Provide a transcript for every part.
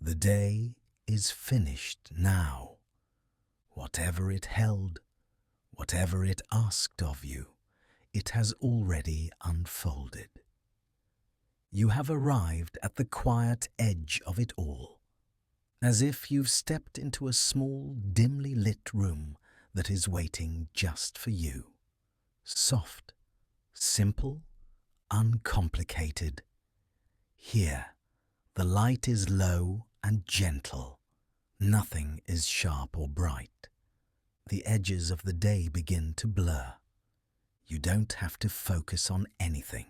The day is finished now. Whatever it held, whatever it asked of you, it has already unfolded. You have arrived at the quiet edge of it all, as if you've stepped into a small, dimly lit room that is waiting just for you. Soft, simple, uncomplicated. Here, the light is low and gentle. Nothing is sharp or bright. The edges of the day begin to blur. You don't have to focus on anything.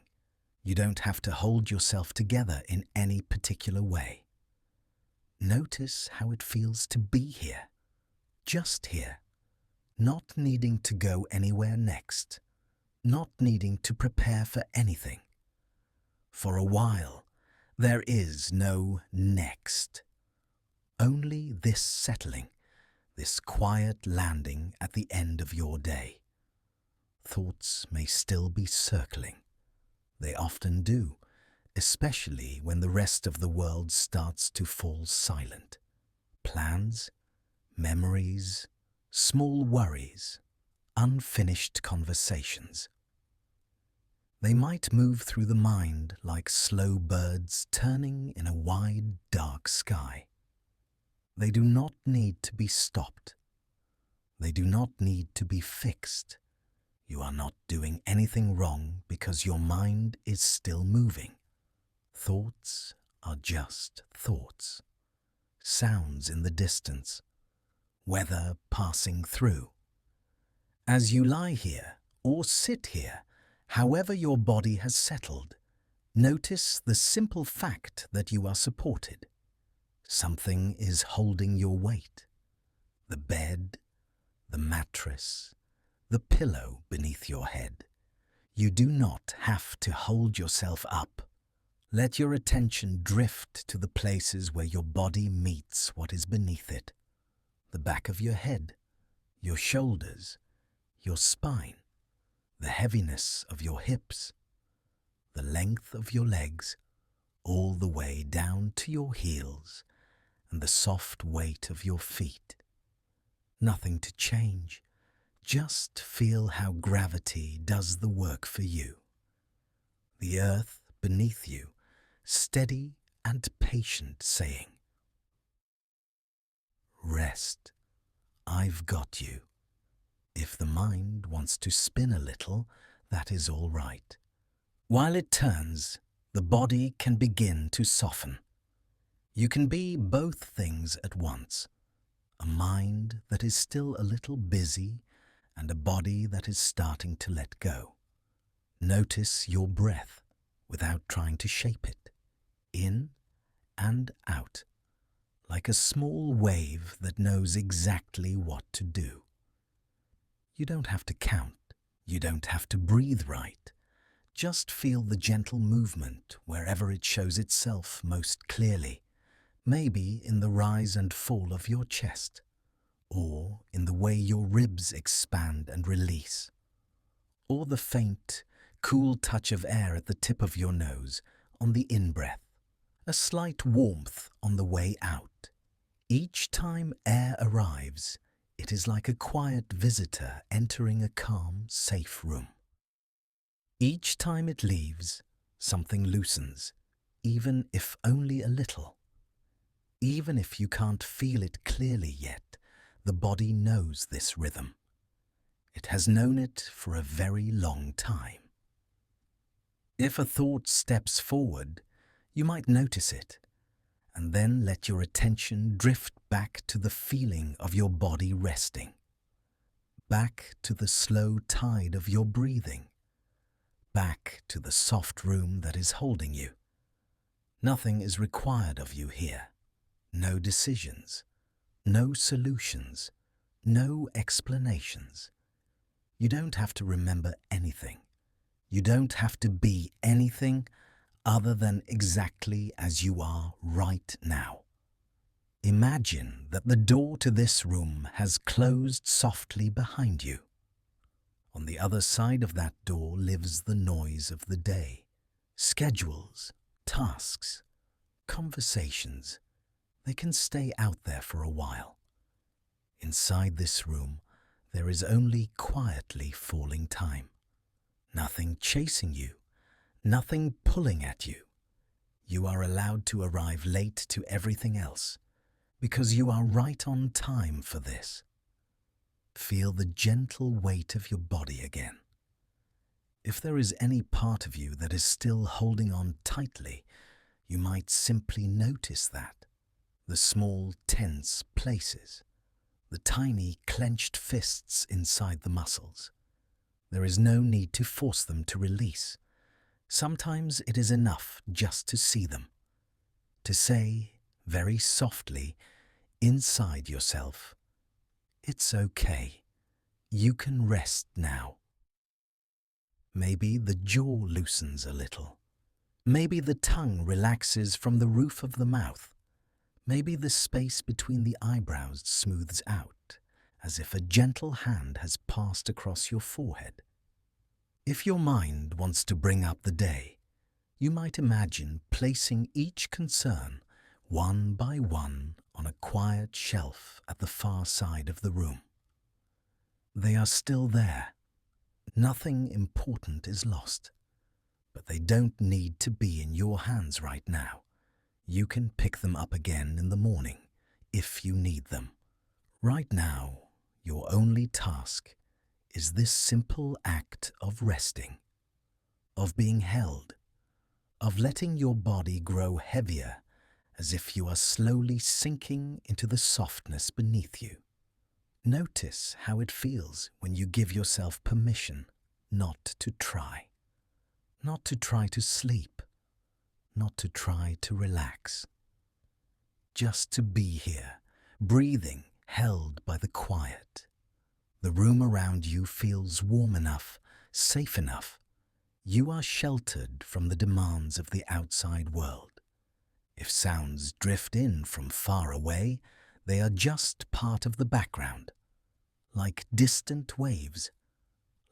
You don't have to hold yourself together in any particular way. Notice how it feels to be here, just here, not needing to go anywhere next, not needing to prepare for anything. For a while, there is no next. Only this settling, this quiet landing at the end of your day. Thoughts may still be circling. They often do, especially when the rest of the world starts to fall silent. Plans, memories, small worries, unfinished conversations. They might move through the mind like slow birds turning in a wide, dark sky. They do not need to be stopped. They do not need to be fixed. You are not doing anything wrong because your mind is still moving. Thoughts are just thoughts. Sounds in the distance. Weather passing through. As you lie here or sit here, however your body has settled, notice the simple fact that you are supported. Something is holding your weight. The bed, the mattress, the pillow beneath your head. You do not have to hold yourself up. Let your attention drift to the places where your body meets what is beneath it. The back of your head, your shoulders, your spine, the heaviness of your hips, the length of your legs, all the way down to your heels, and the soft weight of your feet. Nothing to change. Just feel how gravity does the work for you. The earth beneath you, steady and patient, saying, "Rest, I've got you." If the mind wants to spin a little, that is all right. While it turns, the body can begin to soften. You can be both things at once, a mind that is still a little busy and a body that is starting to let go. Notice your breath without trying to shape it, in and out, like a small wave that knows exactly what to do. You don't have to count, you don't have to breathe right. Just feel the gentle movement wherever it shows itself most clearly. Maybe in the rise and fall of your chest, or in the way your ribs expand and release, or the faint, cool touch of air at the tip of your nose on the in-breath, a slight warmth on the way out. Each time air arrives, it is like a quiet visitor entering a calm, safe room. Each time it leaves, something loosens, even if only a little. Even if you can't feel it clearly yet, the body knows this rhythm. It has known it for a very long time. If a thought steps forward, you might notice it, and then let your attention drift back to the feeling of your body resting, back to the slow tide of your breathing, back to the soft room that is holding you. Nothing is required of you here. No decisions, no solutions, no explanations. You don't have to remember anything. You don't have to be anything other than exactly as you are right now. Imagine that the door to this room has closed softly behind you. On the other side of that door lives the noise of the day, schedules, tasks, conversations. They can stay out there for a while. Inside this room, there is only quietly falling time. Nothing chasing you, nothing pulling at you. You are allowed to arrive late to everything else, because you are right on time for this. Feel the gentle weight of your body again. If there is any part of you that is still holding on tightly, you might simply notice that. The small, tense places, the tiny, clenched fists inside the muscles. There is no need to force them to release. Sometimes it is enough just to see them, to say, very softly, inside yourself, "It's okay. You can rest now." Maybe the jaw loosens a little. Maybe the tongue relaxes from the roof of the mouth. Maybe the space between the eyebrows smooths out, as if a gentle hand has passed across your forehead. If your mind wants to bring up the day, you might imagine placing each concern, one by one, on a quiet shelf at the far side of the room. They are still there. Nothing important is lost, but they don't need to be in your hands right now. You can pick them up again in the morning, if you need them. Right now, your only task is this simple act of resting, of being held, of letting your body grow heavier as if you are slowly sinking into the softness beneath you. Notice how it feels when you give yourself permission not to try. Not to try to sleep, not to try to relax. Just to be here, breathing, held by the quiet. The room around you feels warm enough, safe enough. You are sheltered from the demands of the outside world. If sounds drift in from far away, they are just part of the background, like distant waves,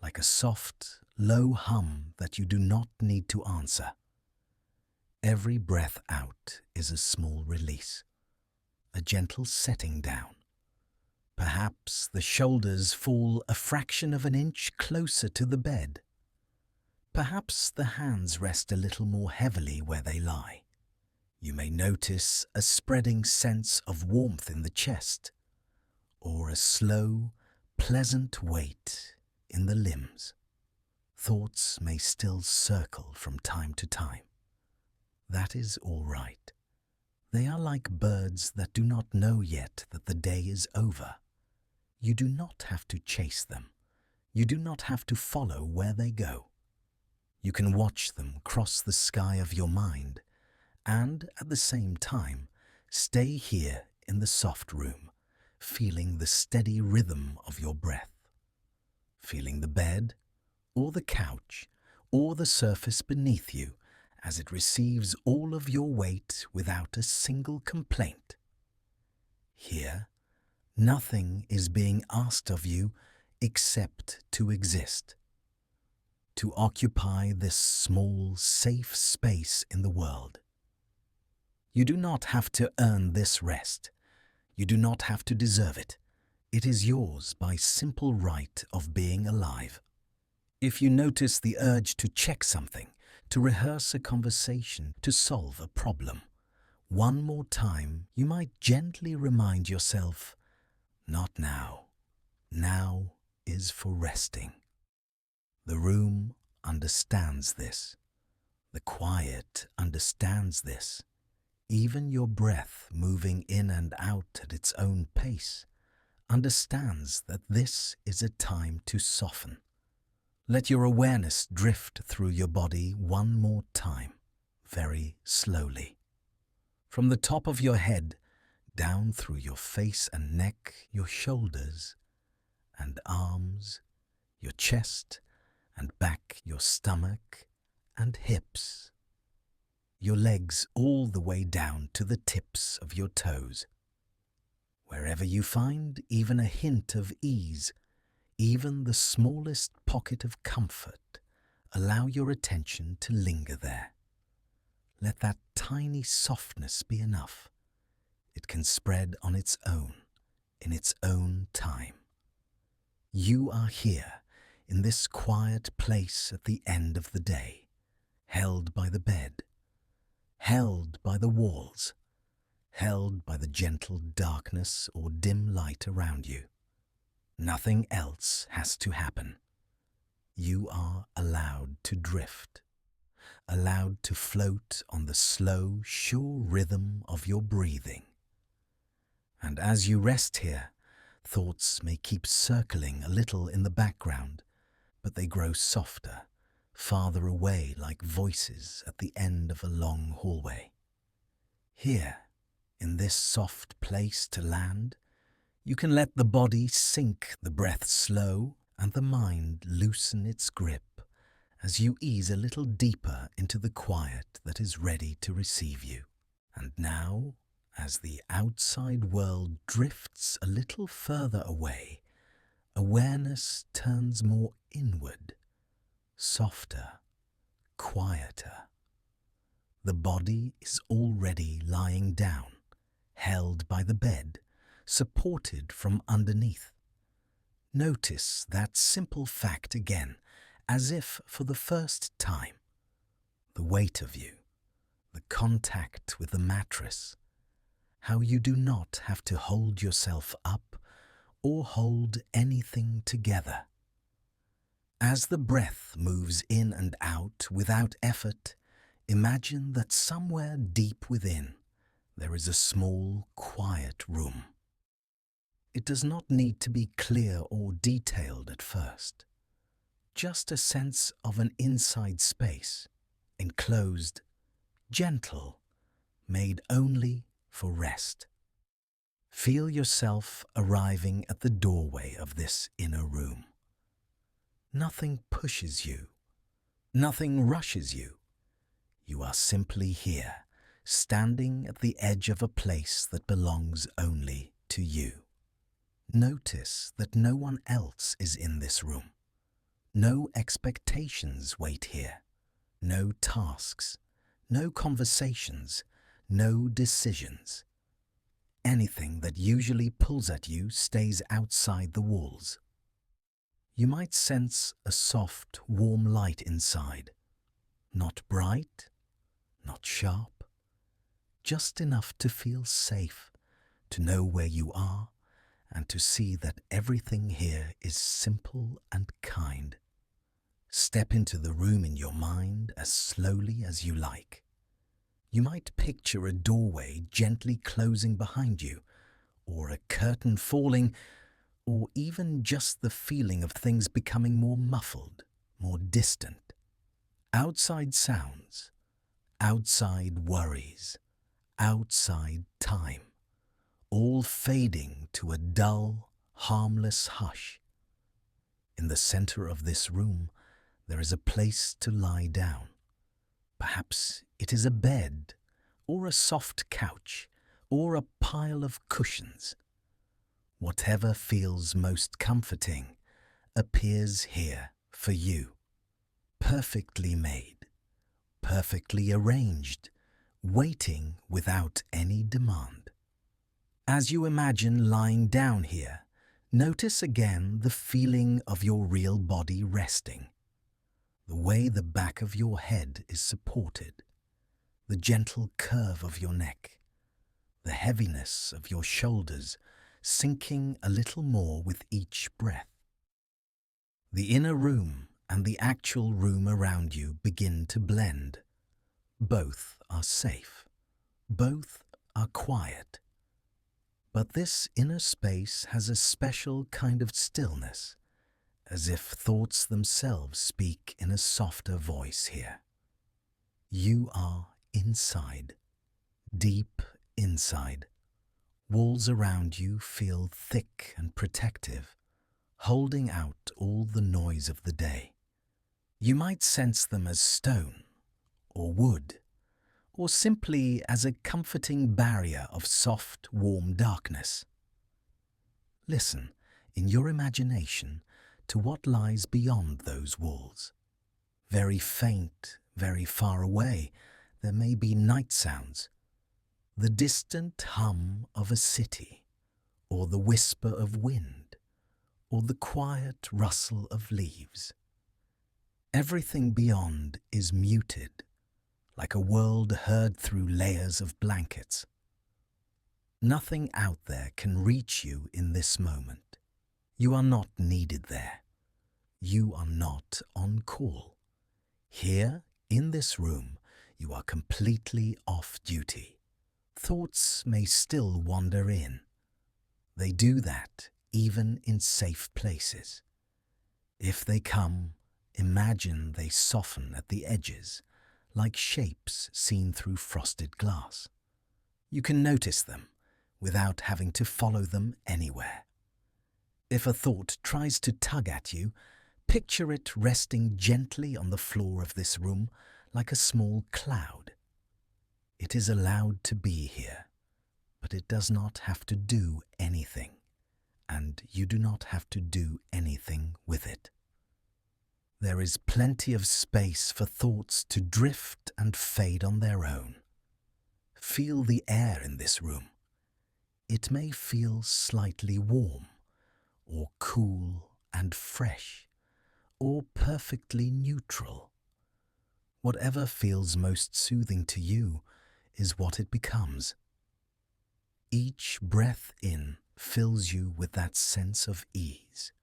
like a soft, low hum that you do not need to answer. Every breath out is a small release, a gentle setting down. Perhaps the shoulders fall a fraction of an inch closer to the bed. Perhaps the hands rest a little more heavily where they lie. You may notice a spreading sense of warmth in the chest, or a slow, pleasant weight in the limbs. Thoughts may still circle from time to time. That is all right. They are like birds that do not know yet that the day is over. You do not have to chase them. You do not have to follow where they go. You can watch them cross the sky of your mind and, at the same time, stay here in the soft room, feeling the steady rhythm of your breath, feeling the bed, or the couch, or the surface beneath you as it receives all of your weight without a single complaint. Here, nothing is being asked of you except to exist, to occupy this small, safe space in the world. You do not have to earn this rest. You do not have to deserve it. It is yours by simple right of being alive. If you notice the urge to check something, to rehearse a conversation, to solve a problem, one more time you might gently remind yourself, not now. Now is for resting. The room understands this. The quiet understands this. Even your breath, moving in and out at its own pace, understands that this is a time to soften. Let your awareness drift through your body one more time, very slowly. From the top of your head, down through your face and neck, your shoulders and arms, your chest and back, your stomach and hips, your legs all the way down to the tips of your toes. Wherever you find even a hint of ease, even the smallest pocket of comfort, allow your attention to linger there. Let that tiny softness be enough. It can spread on its own, in its own time. You are here, in this quiet place at the end of the day, held by the bed, held by the walls, held by the gentle darkness or dim light around you. Nothing else has to happen. You are allowed to drift, allowed to float on the slow, sure rhythm of your breathing. And as you rest here, thoughts may keep circling a little in the background, but they grow softer, farther away like voices at the end of a long hallway. Here, in this soft place to land, you can let the body sink, the breath slow, and the mind loosen its grip as you ease a little deeper into the quiet that is ready to receive you. And now, as the outside world drifts a little further away, awareness turns more inward, softer, quieter. The body is already lying down, held by the bed, supported from underneath. Notice that simple fact again, as if for the first time. The weight of you, the contact with the mattress, how you do not have to hold yourself up or hold anything together. As the breath moves in and out without effort, imagine that somewhere deep within there is a small, quiet room. It does not need to be clear or detailed at first. Just a sense of an inside space, enclosed, gentle, made only for rest. Feel yourself arriving at the doorway of this inner room. Nothing pushes you. Nothing rushes you. You are simply here, standing at the edge of a place that belongs only to you. Notice that no one else is in this room. No expectations wait here. No tasks, no conversations, no decisions. Anything that usually pulls at you stays outside the walls. You might sense a soft, warm light inside. Not bright, not sharp, just enough to feel safe, to know where you are, and to see that everything here is simple and kind. Step into the room in your mind as slowly as you like. You might picture a doorway gently closing behind you, or a curtain falling, or even just the feeling of things becoming more muffled, more distant. Outside sounds, outside worries, outside time, all fading to a dull, harmless hush. In the center of this room, there is a place to lie down. Perhaps it is a bed, or a soft couch, or a pile of cushions. Whatever feels most comforting appears here for you, perfectly made, perfectly arranged, waiting without any demand. As you imagine lying down here, notice again the feeling of your real body resting, the way the back of your head is supported, the gentle curve of your neck, the heaviness of your shoulders sinking a little more with each breath. The inner room and the actual room around you begin to blend. Both are safe. Both are quiet. But this inner space has a special kind of stillness, as if thoughts themselves speak in a softer voice here. You are inside, deep inside. Walls around you feel thick and protective, holding out all the noise of the day. You might sense them as stone, or wood, or simply as a comforting barrier of soft, warm darkness. Listen, in your imagination, to what lies beyond those walls. Very faint, very far away, there may be night sounds. The distant hum of a city, or the whisper of wind, or the quiet rustle of leaves. Everything beyond is muted, like a world heard through layers of blankets. Nothing out there can reach you in this moment. You are not needed there. You are not on call. Here, in this room, you are completely off duty. Thoughts may still wander in. They do that even in safe places. If they come, imagine they soften at the edges, like shapes seen through frosted glass. You can notice them without having to follow them anywhere. If a thought tries to tug at you, picture it resting gently on the floor of this room like a small cloud. It is allowed to be here, but it does not have to do anything, and you do not have to do anything with it. There is plenty of space for thoughts to drift and fade on their own. Feel the air in this room. It may feel slightly warm, or cool and fresh, or perfectly neutral. Whatever feels most soothing to you is what it becomes. Each breath in fills you with that sense of ease.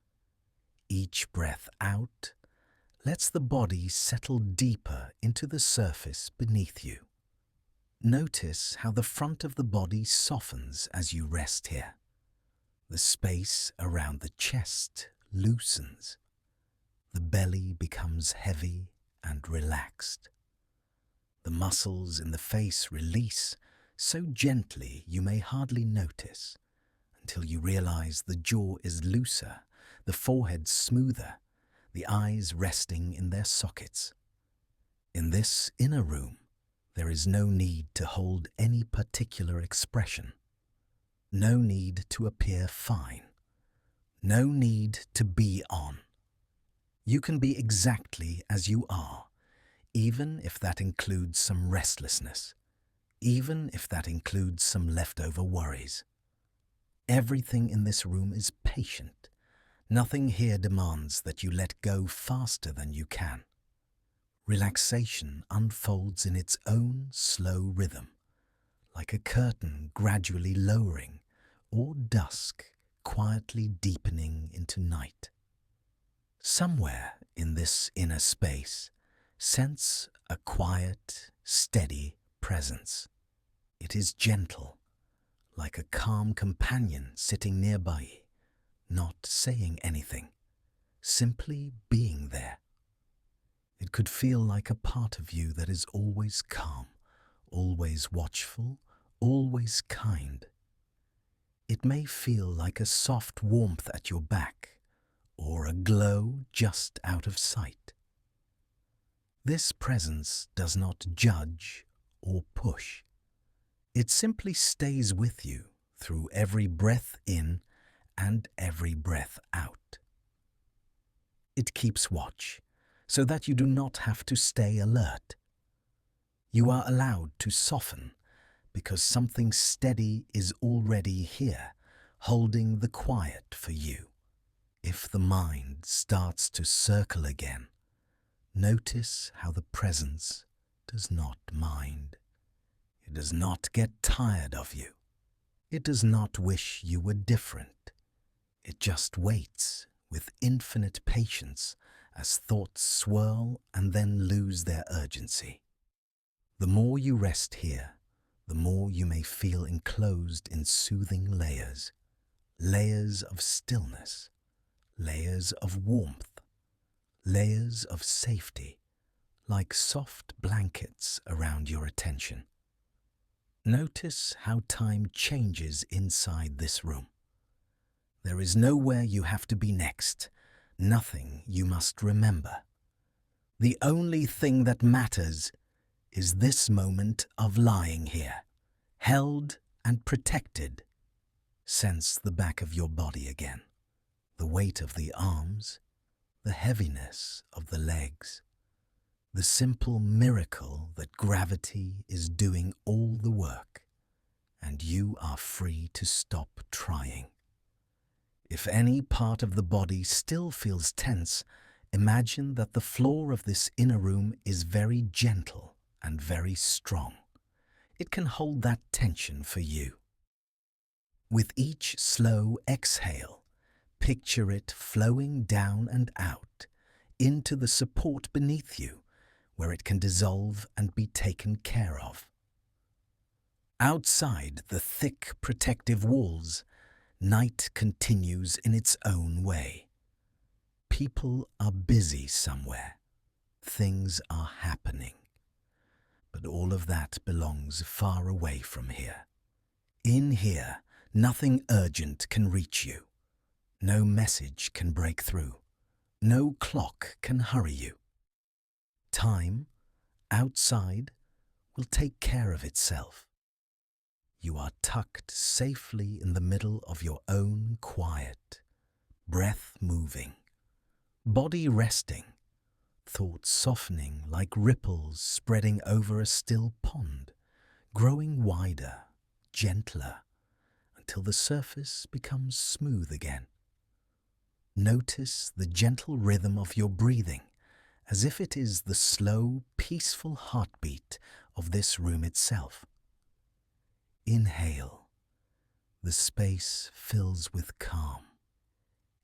Each breath out lets the body settle deeper into the surface beneath you. Notice how the front of the body softens as you rest here. The space around the chest loosens. The belly becomes heavy and relaxed. The muscles in the face release so gently you may hardly notice, until you realize the jaw is looser, the forehead smoother, the eyes resting in their sockets. In this inner room, there is no need to hold any particular expression. No need to appear fine. No need to be on. You can be exactly as you are, even if that includes some restlessness, even if that includes some leftover worries. Everything in this room is patient. Nothing here demands that you let go faster than you can. Relaxation unfolds in its own slow rhythm, like a curtain gradually lowering, or dusk quietly deepening into night. Somewhere in this inner space, sense a quiet, steady presence. It is gentle, like a calm companion sitting nearby, not saying anything, simply being there. It could feel like a part of you that is always calm, always watchful, always kind. It may feel like a soft warmth at your back, or a glow just out of sight. This presence does not judge or push. It simply stays with you through every breath in and every breath out. It keeps watch, so that you do not have to stay alert. You are allowed to soften, because something steady is already here, holding the quiet for you. If the mind starts to circle again, notice how the presence does not mind. It does not get tired of you. It does not wish you were different. It just waits with infinite patience as thoughts swirl and then lose their urgency. The more you rest here, the more you may feel enclosed in soothing layers, layers of stillness, layers of warmth, layers of safety, like soft blankets around your attention. Notice how time changes inside this room. There is nowhere you have to be next, nothing you must remember. The only thing that matters is this moment of lying here, held and protected. Sense the back of your body again, the weight of the arms, the heaviness of the legs, the simple miracle that gravity is doing all the work. and you are free to stop trying. If any part of the body still feels tense, imagine that the floor of this inner room is very gentle and very strong. It can hold that tension for you. With each slow exhale, picture it flowing down and out into the support beneath you, where it can dissolve and be taken care of. Outside the thick protective walls, night continues in its own way. People are busy somewhere. Things are happening. But all of that belongs far away from here. In here, nothing urgent can reach you. No message can break through. No clock can hurry you. Time, outside, will take care of itself. You are tucked safely in the middle of your own quiet, breath moving, body resting, thoughts softening like ripples spreading over a still pond, growing wider, gentler, until the surface becomes smooth again. Notice the gentle rhythm of your breathing, as if it is the slow, peaceful heartbeat of this room itself. Inhale. The space fills with calm.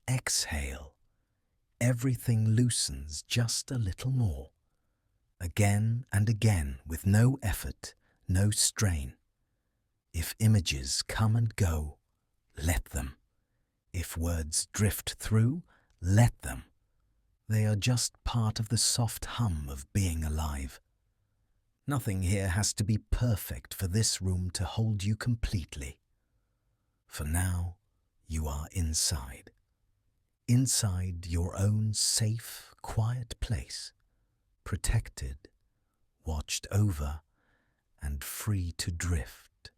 Exhale. Everything loosens just a little more. Again and again with no effort, no strain. If images come and go, let them. If words drift through, let them. They are just part of the soft hum of being alive. Nothing here has to be perfect for this room to hold you completely. For now, you are inside. Inside your own safe, quiet place, protected, watched over, and free to drift.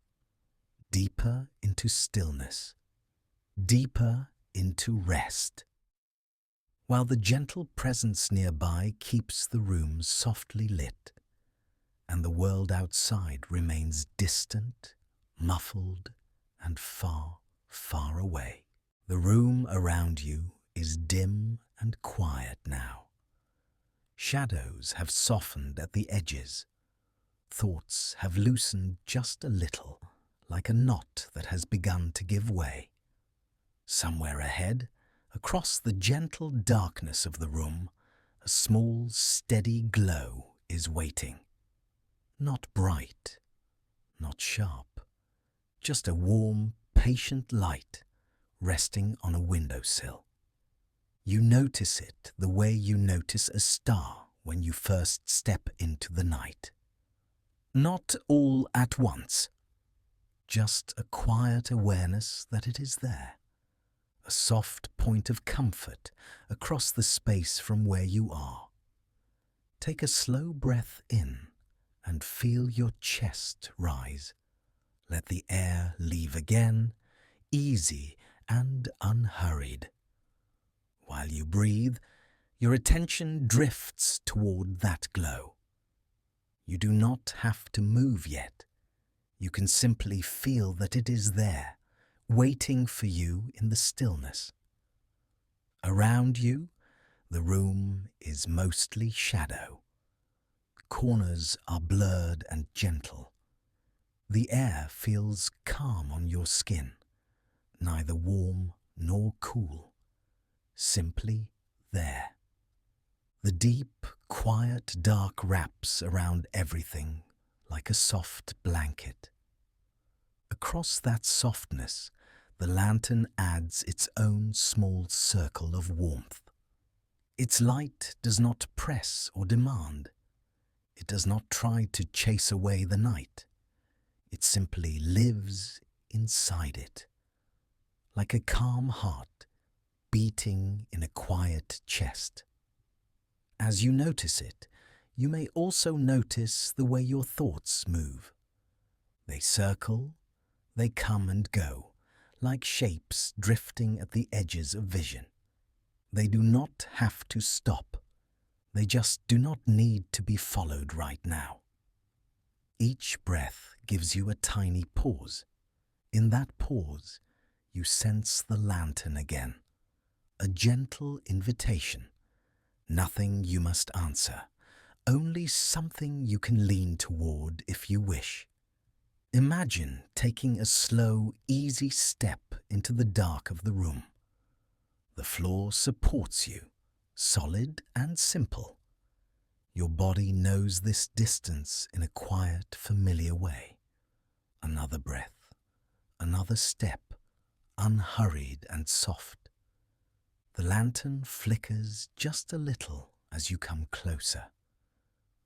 Deeper into stillness, deeper into rest. While the gentle presence nearby keeps the room softly lit, and the world outside remains distant, muffled, and far, far away. The room around you is dim and quiet now. Shadows have softened at the edges. Thoughts have loosened just a little, like a knot that has begun to give way. Somewhere ahead, across the gentle darkness of the room, a small, steady glow is waiting. Not bright, not sharp, just a warm, patient light resting on a windowsill. You notice it the way you notice a star when you first step into the night. Not all at once, just a quiet awareness that it is there, a soft point of comfort across the space from where you are. Take a slow breath in and feel your chest rise. Let the air leave again, easy and unhurried. While you breathe, your attention drifts toward that glow. You do not have to move yet. You can simply feel that it is there, waiting for you in the stillness. Around you, the room is mostly shadow. Corners are blurred and gentle. The air feels calm on your skin, neither warm nor cool, simply there. The deep, quiet dark wraps around everything like a soft blanket. Across that softness, the lantern adds its own small circle of warmth. Its light does not press or demand. It does not try to chase away the night. It simply lives inside it, like a calm heart beating in a quiet chest. As you notice it, you may also notice the way your thoughts move. They circle, they come and go, like shapes drifting at the edges of vision. They do not have to stop. They just do not need to be followed right now. Each breath gives you a tiny pause, In that pause, you sense the lantern again, a gentle invitation, nothing you must answer, only something you can lean toward if you wish. Imagine taking a slow, easy step into the dark of the room. The floor supports you, solid and simple. Your body knows this distance in a quiet, familiar way. Another breath, another step, unhurried and soft. The lantern flickers just a little as you come closer.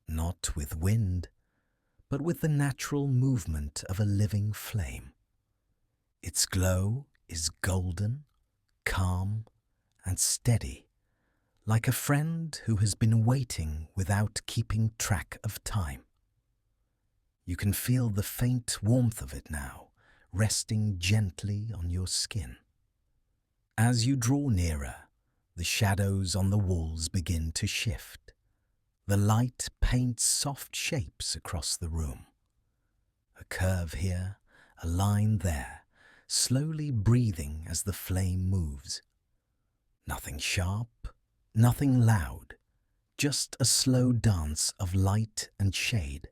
Not with wind, but with the natural movement of a living flame. Its glow is golden, calm, and steady, like a friend who has been waiting without keeping track of time. You can feel the faint warmth of it now, resting gently on your skin. As you draw nearer, the shadows on the walls begin to shift. The light paints soft shapes across the room. A curve here, a line there, slowly breathing as the flame moves. Nothing sharp, nothing loud, just a slow dance of light and shade.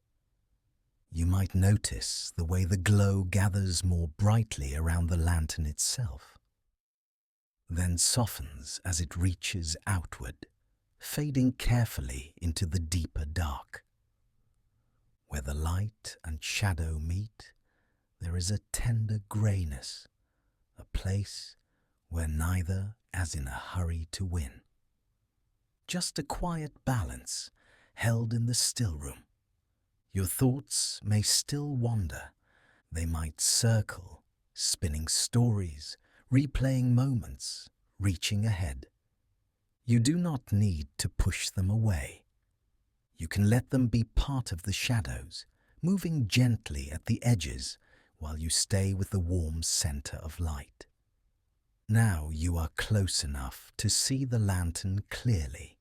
You might notice the way the glow gathers more brightly around the lantern itself, then softens as it reaches outward, fading carefully into the deeper dark. Where the light and shadow meet, there is a tender greyness, a place where neither is in a hurry to win. Just a quiet balance held in the still room. Your thoughts may still wander. They might circle, spinning stories, replaying moments, reaching ahead. You do not need to push them away. You can let them be part of the shadows, moving gently at the edges while you stay with the warm center of light. Now you are close enough to see the lantern clearly.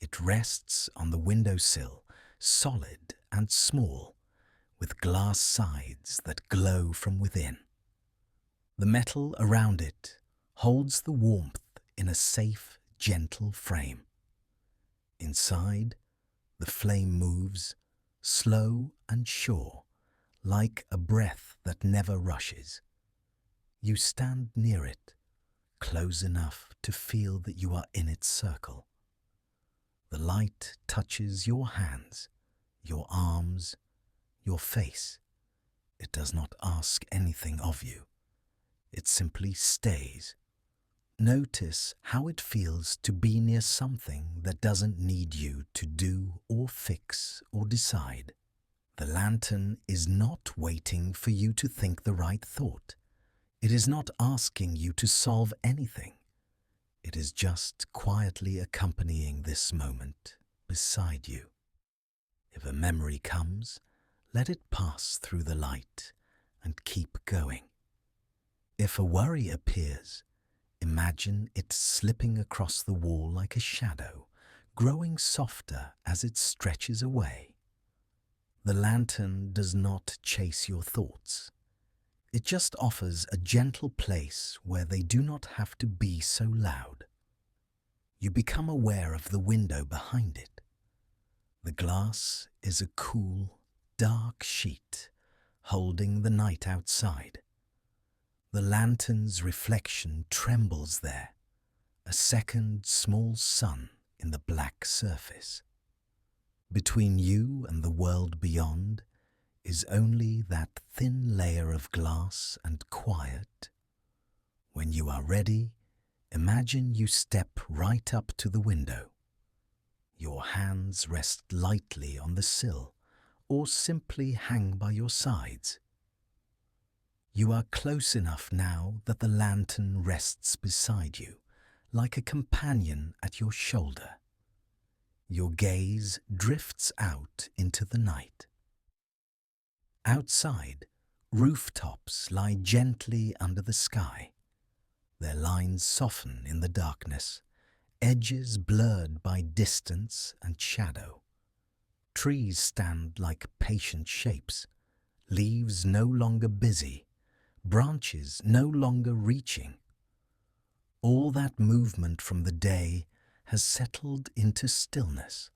It rests on the windowsill, solid and small, with glass sides that glow from within. The metal around it holds the warmth in a safe, gentle frame. Inside, the flame moves, slow and sure, like a breath that never rushes. You stand near it, close enough to feel that you are in its circle. The light touches your hands, your arms, your face. It does not ask anything of you. It simply stays. Notice how it feels to be near something that doesn't need you to do or fix or decide. The lantern is not waiting for you to think the right thought. It is not asking you to solve anything. It is just quietly accompanying this moment beside you. If a memory comes, let it pass through the light and keep going. If a worry appears, imagine it slipping across the wall like a shadow, growing softer as it stretches away. The lantern does not chase your thoughts. It just offers a gentle place where they do not have to be so loud. You become aware of the window behind it. The glass is a cool, dark sheet holding the night outside. The lantern's reflection trembles there, a second small sun in the black surface. Between you and the world beyond is only that thin layer of glass and quiet. When you are ready, imagine you step right up to the window. Your hands rest lightly on the sill or simply hang by your sides. You are close enough now that the lantern rests beside you, like a companion at your shoulder. Your gaze drifts out into the night. Outside, rooftops lie gently under the sky. Their lines soften in the darkness, edges blurred by distance and shadow. Trees stand like patient shapes, leaves no longer busy, branches no longer reaching. All that movement from the day has settled into stillness.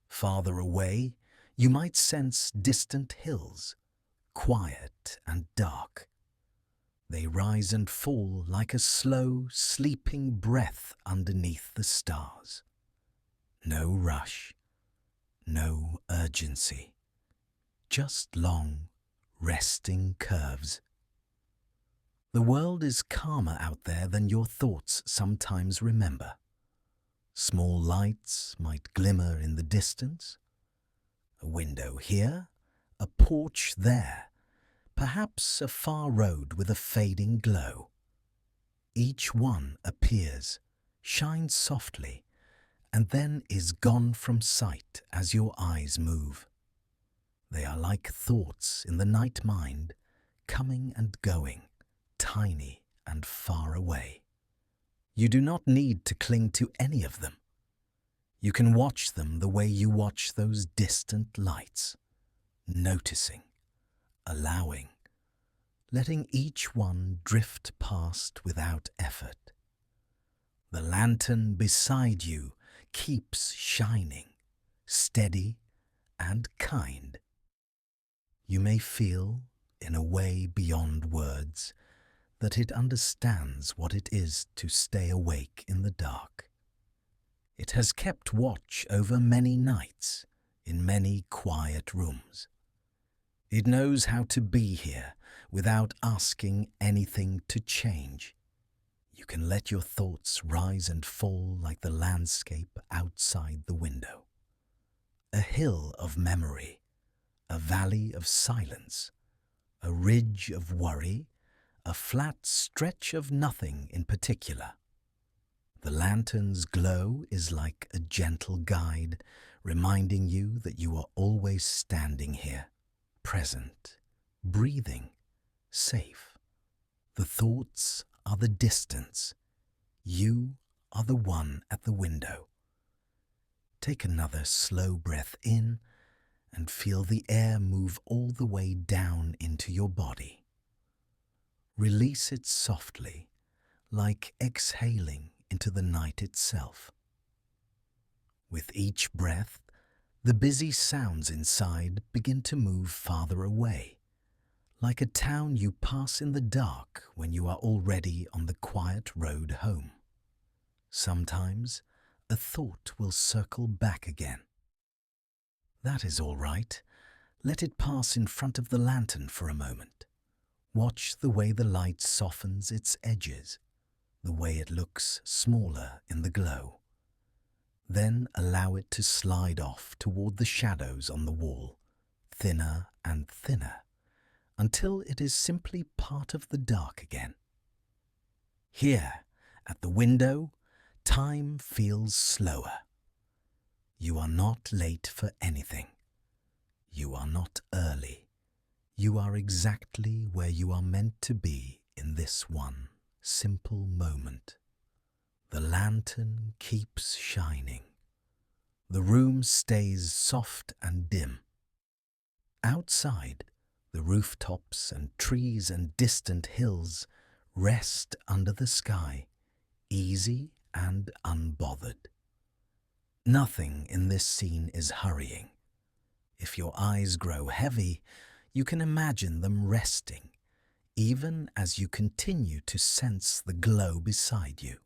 Farther away, you might sense distant hills, quiet and dark. They rise and fall like a slow, sleeping breath underneath the stars. No rush, no urgency, just long, resting curves. The world is calmer out there than your thoughts sometimes remember. Small lights might glimmer in the distance. A window here, a porch there, perhaps a far road with a fading glow. Each one appears, shines softly, and then is gone from sight as your eyes move. They are like thoughts in the night mind, coming and going, tiny and far away. You do not need to cling to any of them. You can watch them the way you watch those distant lights, noticing, allowing, letting each one drift past without effort. The lantern beside you keeps shining, steady and kind. You may feel, in a way beyond words, that it understands what it is to stay awake in the dark. It has kept watch over many nights, in many quiet rooms. It knows how to be here without asking anything to change. You can let your thoughts rise and fall like the landscape outside the window. A hill of memory, a valley of silence, a ridge of worry, a flat stretch of nothing in particular. The lantern's glow is like a gentle guide, reminding you that you are always standing here, present, breathing, safe. The thoughts are the distance. You are the one at the window. Take another slow breath in and feel the air move all the way down into your body. Release it softly, like exhaling into the night itself. With each breath, the busy sounds inside begin to move farther away, like a town you pass in the dark when you are already on the quiet road home. Sometimes a thought will circle back again. That is all right. Let it pass in front of the lantern for a moment. Watch the way the light softens its edges, the way it looks smaller in the glow. Then allow it to slide off toward the shadows on the wall, thinner and thinner, until it is simply part of the dark again. Here, at the window, time feels slower. You are not late for anything. You are not early. You are exactly where you are meant to be in this one simple moment. The lantern keeps shining. The room stays soft and dim. Outside, the rooftops and trees and distant hills rest under the sky, easy and unbothered. Nothing in this scene is hurrying. If your eyes grow heavy, you can imagine them resting, even as you continue to sense the glow beside you.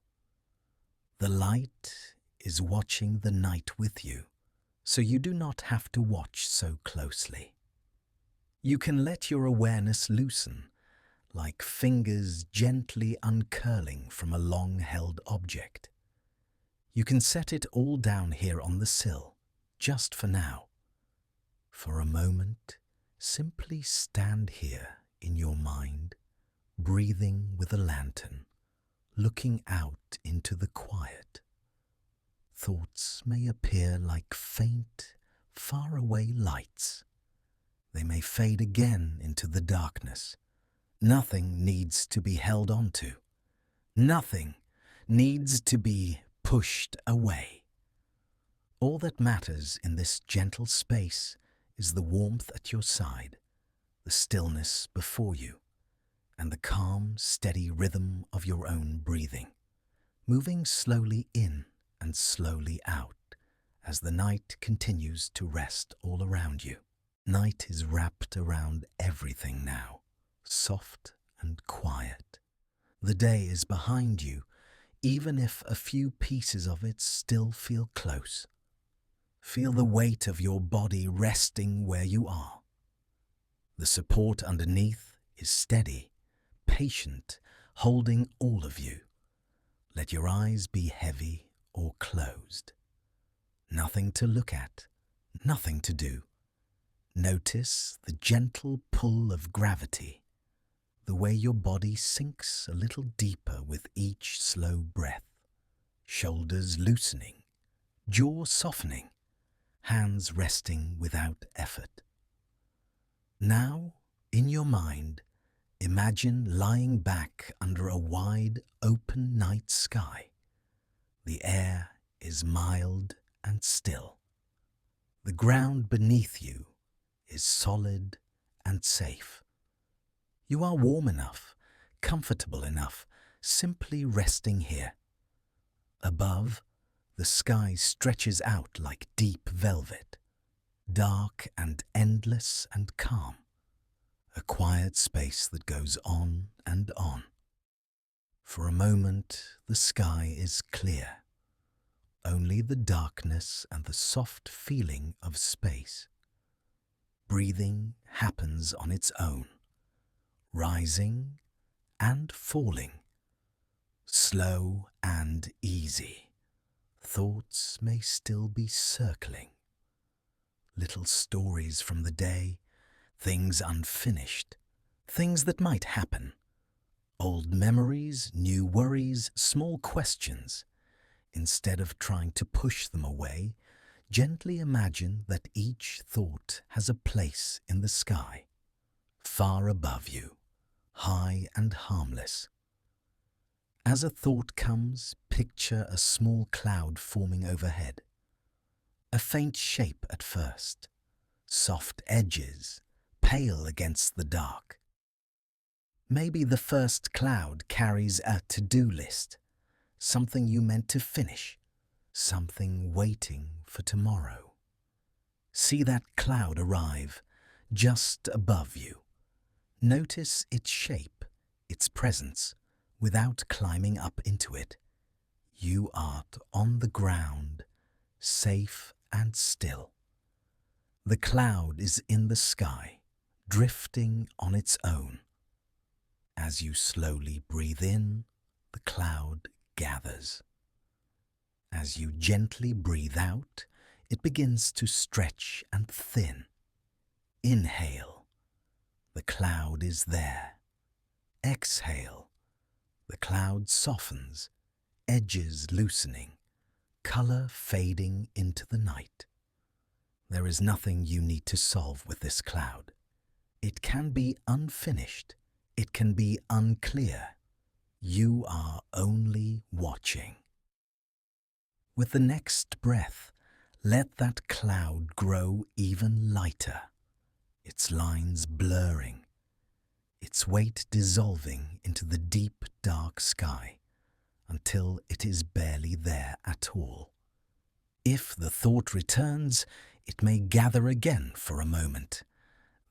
The light is watching the night with you, so you do not have to watch so closely. You can let your awareness loosen, like fingers gently uncurling from a long-held object. You can set it all down here on the sill, just for now. For a moment, simply stand here in your mind, breathing with a lantern, looking out into the quiet. Thoughts may appear like faint, faraway lights. They may fade again into the darkness. Nothing needs to be held on to. Nothing needs to be pushed away. All that matters in this gentle space is the warmth at your side, the stillness before you, and the calm, steady rhythm of your own breathing, moving slowly in and slowly out as the night continues to rest all around you. Night is wrapped around everything now, soft and quiet. The day is behind you, even if a few pieces of it still feel close. Feel the weight of your body resting where you are. The support underneath is steady, patient, holding all of you. Let your eyes be heavy or closed. Nothing to look at, nothing to do. Notice the gentle pull of gravity, the way your body sinks a little deeper with each slow breath. Shoulders loosening, jaw softening, hands resting without effort. Now, in your mind, imagine lying back under a wide, open night sky. The air is mild and still. The ground beneath you is solid and safe. You are warm enough, comfortable enough, simply resting here. Above, the sky stretches out like deep velvet, dark and endless and calm, a quiet space that goes on and on. For a moment, the sky is clear, only the darkness and the soft feeling of space. Breathing happens on its own, rising and falling, slow and easy. Thoughts may still be circling. Little stories from the day, things unfinished, things that might happen. Old memories, new worries, small questions. Instead of trying to push them away, gently imagine that each thought has a place in the sky, far above you, high and harmless. As a thought comes, picture a small cloud forming overhead. A faint shape at first, soft edges, pale against the dark. Maybe the first cloud carries a to-do list, something you meant to finish, something waiting for tomorrow. See that cloud arrive just above you. Notice its shape, its presence, without climbing up into it. You are on the ground, safe and still. The cloud is in the sky, drifting on its own. As you slowly breathe in, the cloud gathers. As you gently breathe out, it begins to stretch and thin. Inhale. The cloud is there. Exhale. The cloud softens, edges loosening, color fading into the night. There is nothing you need to solve with this cloud. It can be unfinished. It can be unclear. You are only watching. With the next breath, let that cloud grow even lighter, its lines blurring, its weight dissolving into the deep, dark sky until it is barely there at all. If the thought returns, it may gather again for a moment.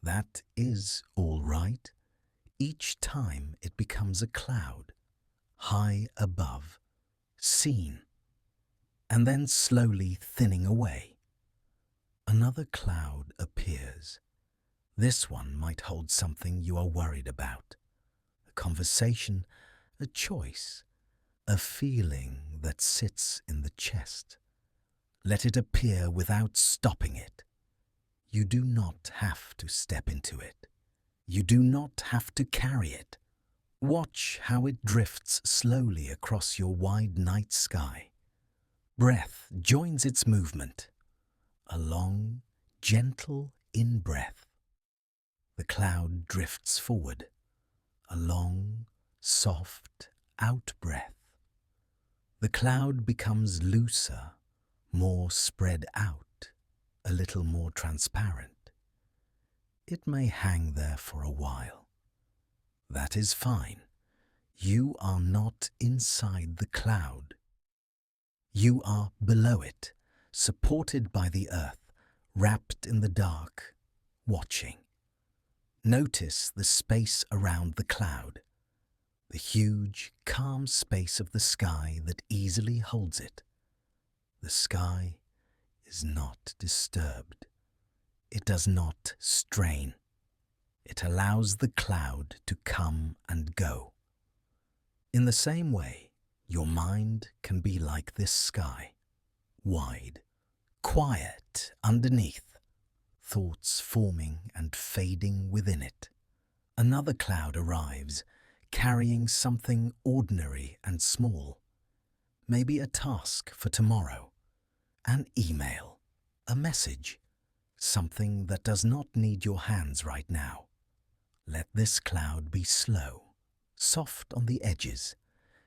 That is all right. Each time it becomes a cloud, high above, seen, and then slowly thinning away. Another cloud appears. This one might hold something you are worried about. A conversation, a choice, a feeling that sits in the chest. Let it appear without stopping it. You do not have to step into it. You do not have to carry it. Watch how it drifts slowly across your wide night sky. Breath joins its movement. A long, gentle in-breath. The cloud drifts forward. A long, soft out-breath. The cloud becomes looser, more spread out, a little more transparent. It may hang there for a while. That is fine. You are not inside the cloud. You are below it, supported by the earth, wrapped in the dark, watching. Notice the space around the cloud, the huge, calm space of the sky that easily holds it. The sky is not disturbed. It does not strain. It allows the cloud to come and go. In the same way, your mind can be like this sky, wide, quiet underneath, thoughts forming and fading within it. Another cloud arrives, carrying something ordinary and small, maybe a task for tomorrow, an email, a message, something that does not need your hands right now. Let this cloud be slow, soft on the edges.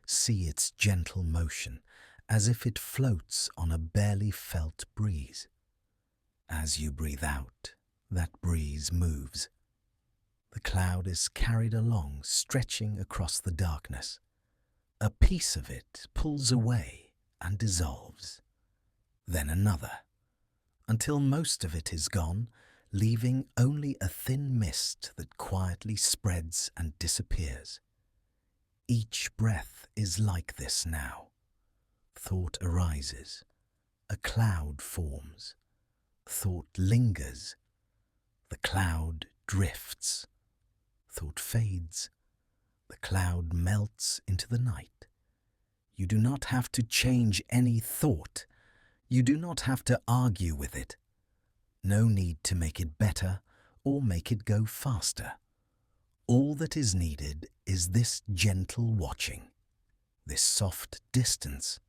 See its gentle motion, as if it floats on a barely felt breeze. As you breathe out, that breeze moves. The cloud is carried along, stretching across the darkness. A piece of it pulls away and dissolves. Then another, until most of it is gone, leaving only a thin mist that quietly spreads and disappears. Each breath is like this now. Thought arises. A cloud forms. Thought lingers. The cloud drifts. Thought fades. The cloud melts into the night. You do not have to change any thought. You do not have to argue with it. No need to make it better or make it go faster. All that is needed is this gentle watching, this soft distance.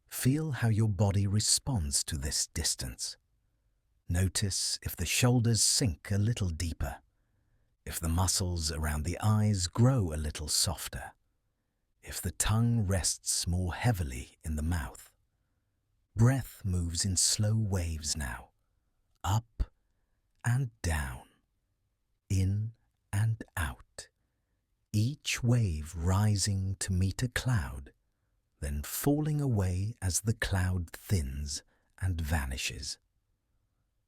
Feel how your body responds to this distance. Notice if the shoulders sink a little deeper, if the muscles around the eyes grow a little softer, if the tongue rests more heavily in the mouth. Breath moves in slow waves now, up and down, in and out, each wave rising to meet a cloud, then falling away as the cloud thins and vanishes.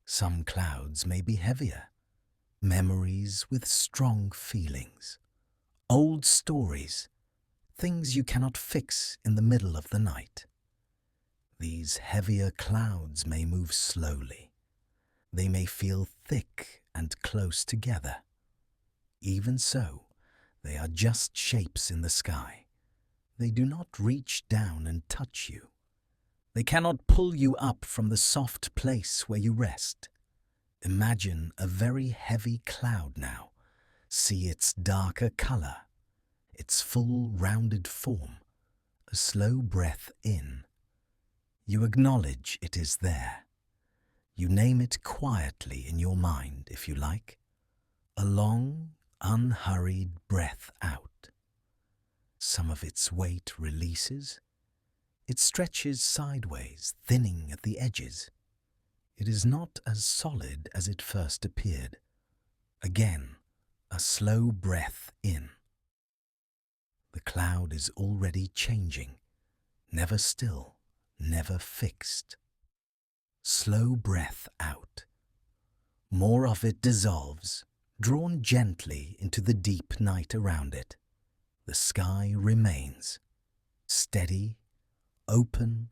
Some clouds may be heavier, memories with strong feelings, old stories, things you cannot fix in the middle of the night. These heavier clouds may move slowly. They may feel thick and close together. Even so, they are just shapes in the sky. They do not reach down and touch you. They cannot pull you up from the soft place where you rest. Imagine a very heavy cloud now. See its darker color, its full rounded form. A slow breath in. You acknowledge it is there. You name it quietly in your mind, if you like. A long, unhurried breath out. Some of its weight releases. It stretches sideways, thinning at the edges. It is not as solid as it first appeared. Again, a slow breath in. The cloud is already changing, never still, never fixed. Slow breath out. More of it dissolves, drawn gently into the deep night around it. The sky remains, steady, open,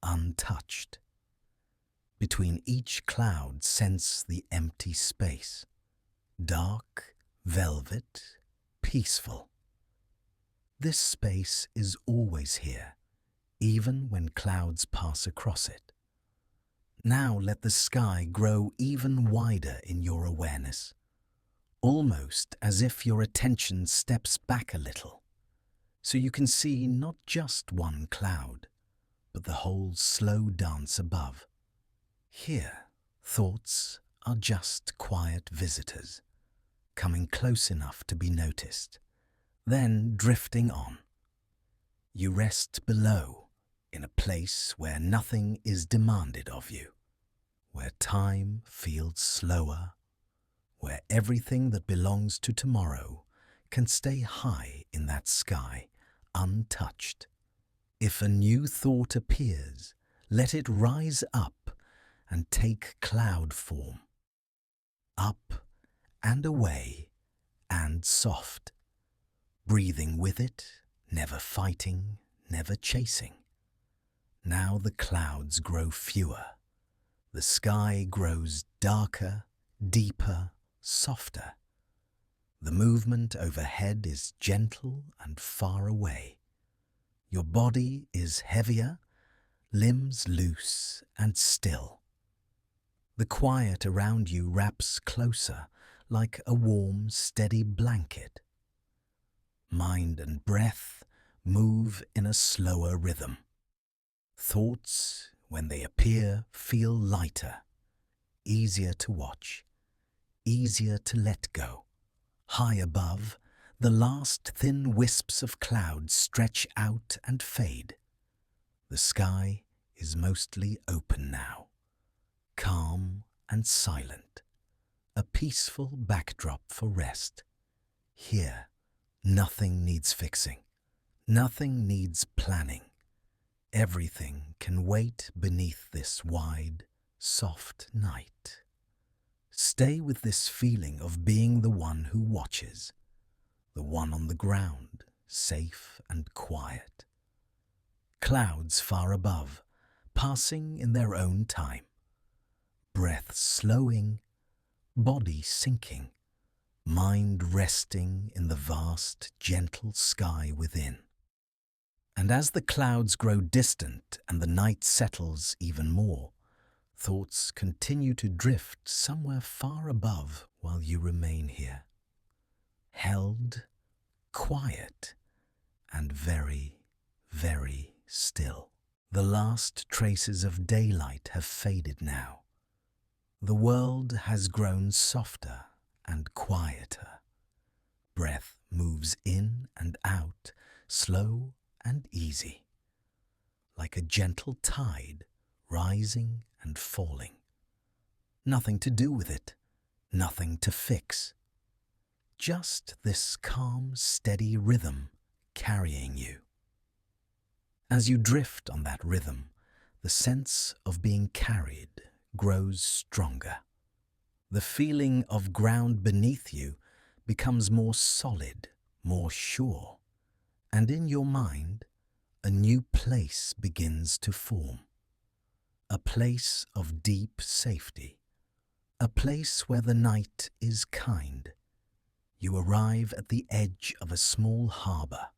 untouched. Between each cloud sense the empty space, dark, velvet, peaceful. This space is always here, even when clouds pass across it. Now let the sky grow even wider in your awareness, almost as if your attention steps back a little, so you can see not just one cloud, but the whole slow dance above. Here, thoughts are just quiet visitors, coming close enough to be noticed, then drifting on. You rest below, in a place where nothing is demanded of you, where time feels slower, where everything that belongs to tomorrow can stay high in that sky, untouched. If a new thought appears, let it rise up and take cloud form. Up and away and soft, breathing with it, never fighting, never chasing. Now the clouds grow fewer. The sky grows darker, deeper, softer. The movement overhead is gentle and far away. Your body is heavier, limbs loose and still. The quiet around you wraps closer like a warm, steady blanket. Mind and breath move in a slower rhythm. Thoughts, when they appear, feel lighter, easier to watch, easier to let go. High above, the last thin wisps of cloud stretch out and fade. The sky is mostly open now, calm and silent, a peaceful backdrop for rest. Here, nothing needs fixing, nothing needs planning. Everything can wait beneath this wide, soft night. Stay with this feeling of being the one who watches, the one on the ground, safe and quiet. Clouds far above, passing in their own time. Breath slowing, body sinking, mind resting in the vast, gentle sky within. And as the clouds grow distant and the night settles even more, thoughts continue to drift somewhere far above while you remain here. Held, quiet, and very, very still. The last traces of daylight have faded now. The world has grown softer and quieter. Breath moves in and out, slow and easy, like a gentle tide rising and falling. Nothing to do with it, nothing to fix. Just this calm, steady rhythm carrying you. As you drift on that rhythm, the sense of being carried grows stronger. The feeling of ground beneath you becomes more solid, more sure. And in your mind, a new place begins to form. A place of deep safety. A place where the night is kind. You arrive at the edge of a small harbour.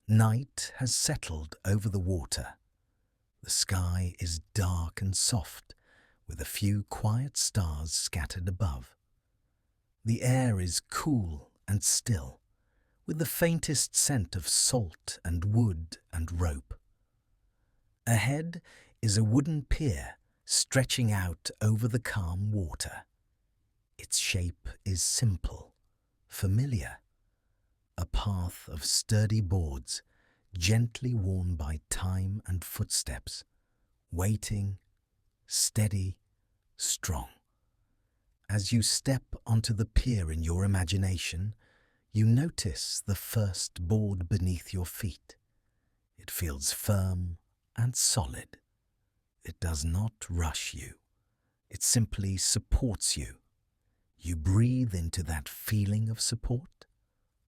Night has settled over the water. The sky is dark and soft, with a few quiet stars scattered above. The air is cool and still, with the faintest scent of salt and wood and rope. Ahead is a wooden pier stretching out over the calm water. Its shape is simple, familiar, a path of sturdy boards, gently worn by time and footsteps, waiting, steady, strong. As you step onto the pier in your imagination, you notice the first board beneath your feet. It feels firm and solid. It does not rush you. It simply supports you. You breathe into that feeling of support.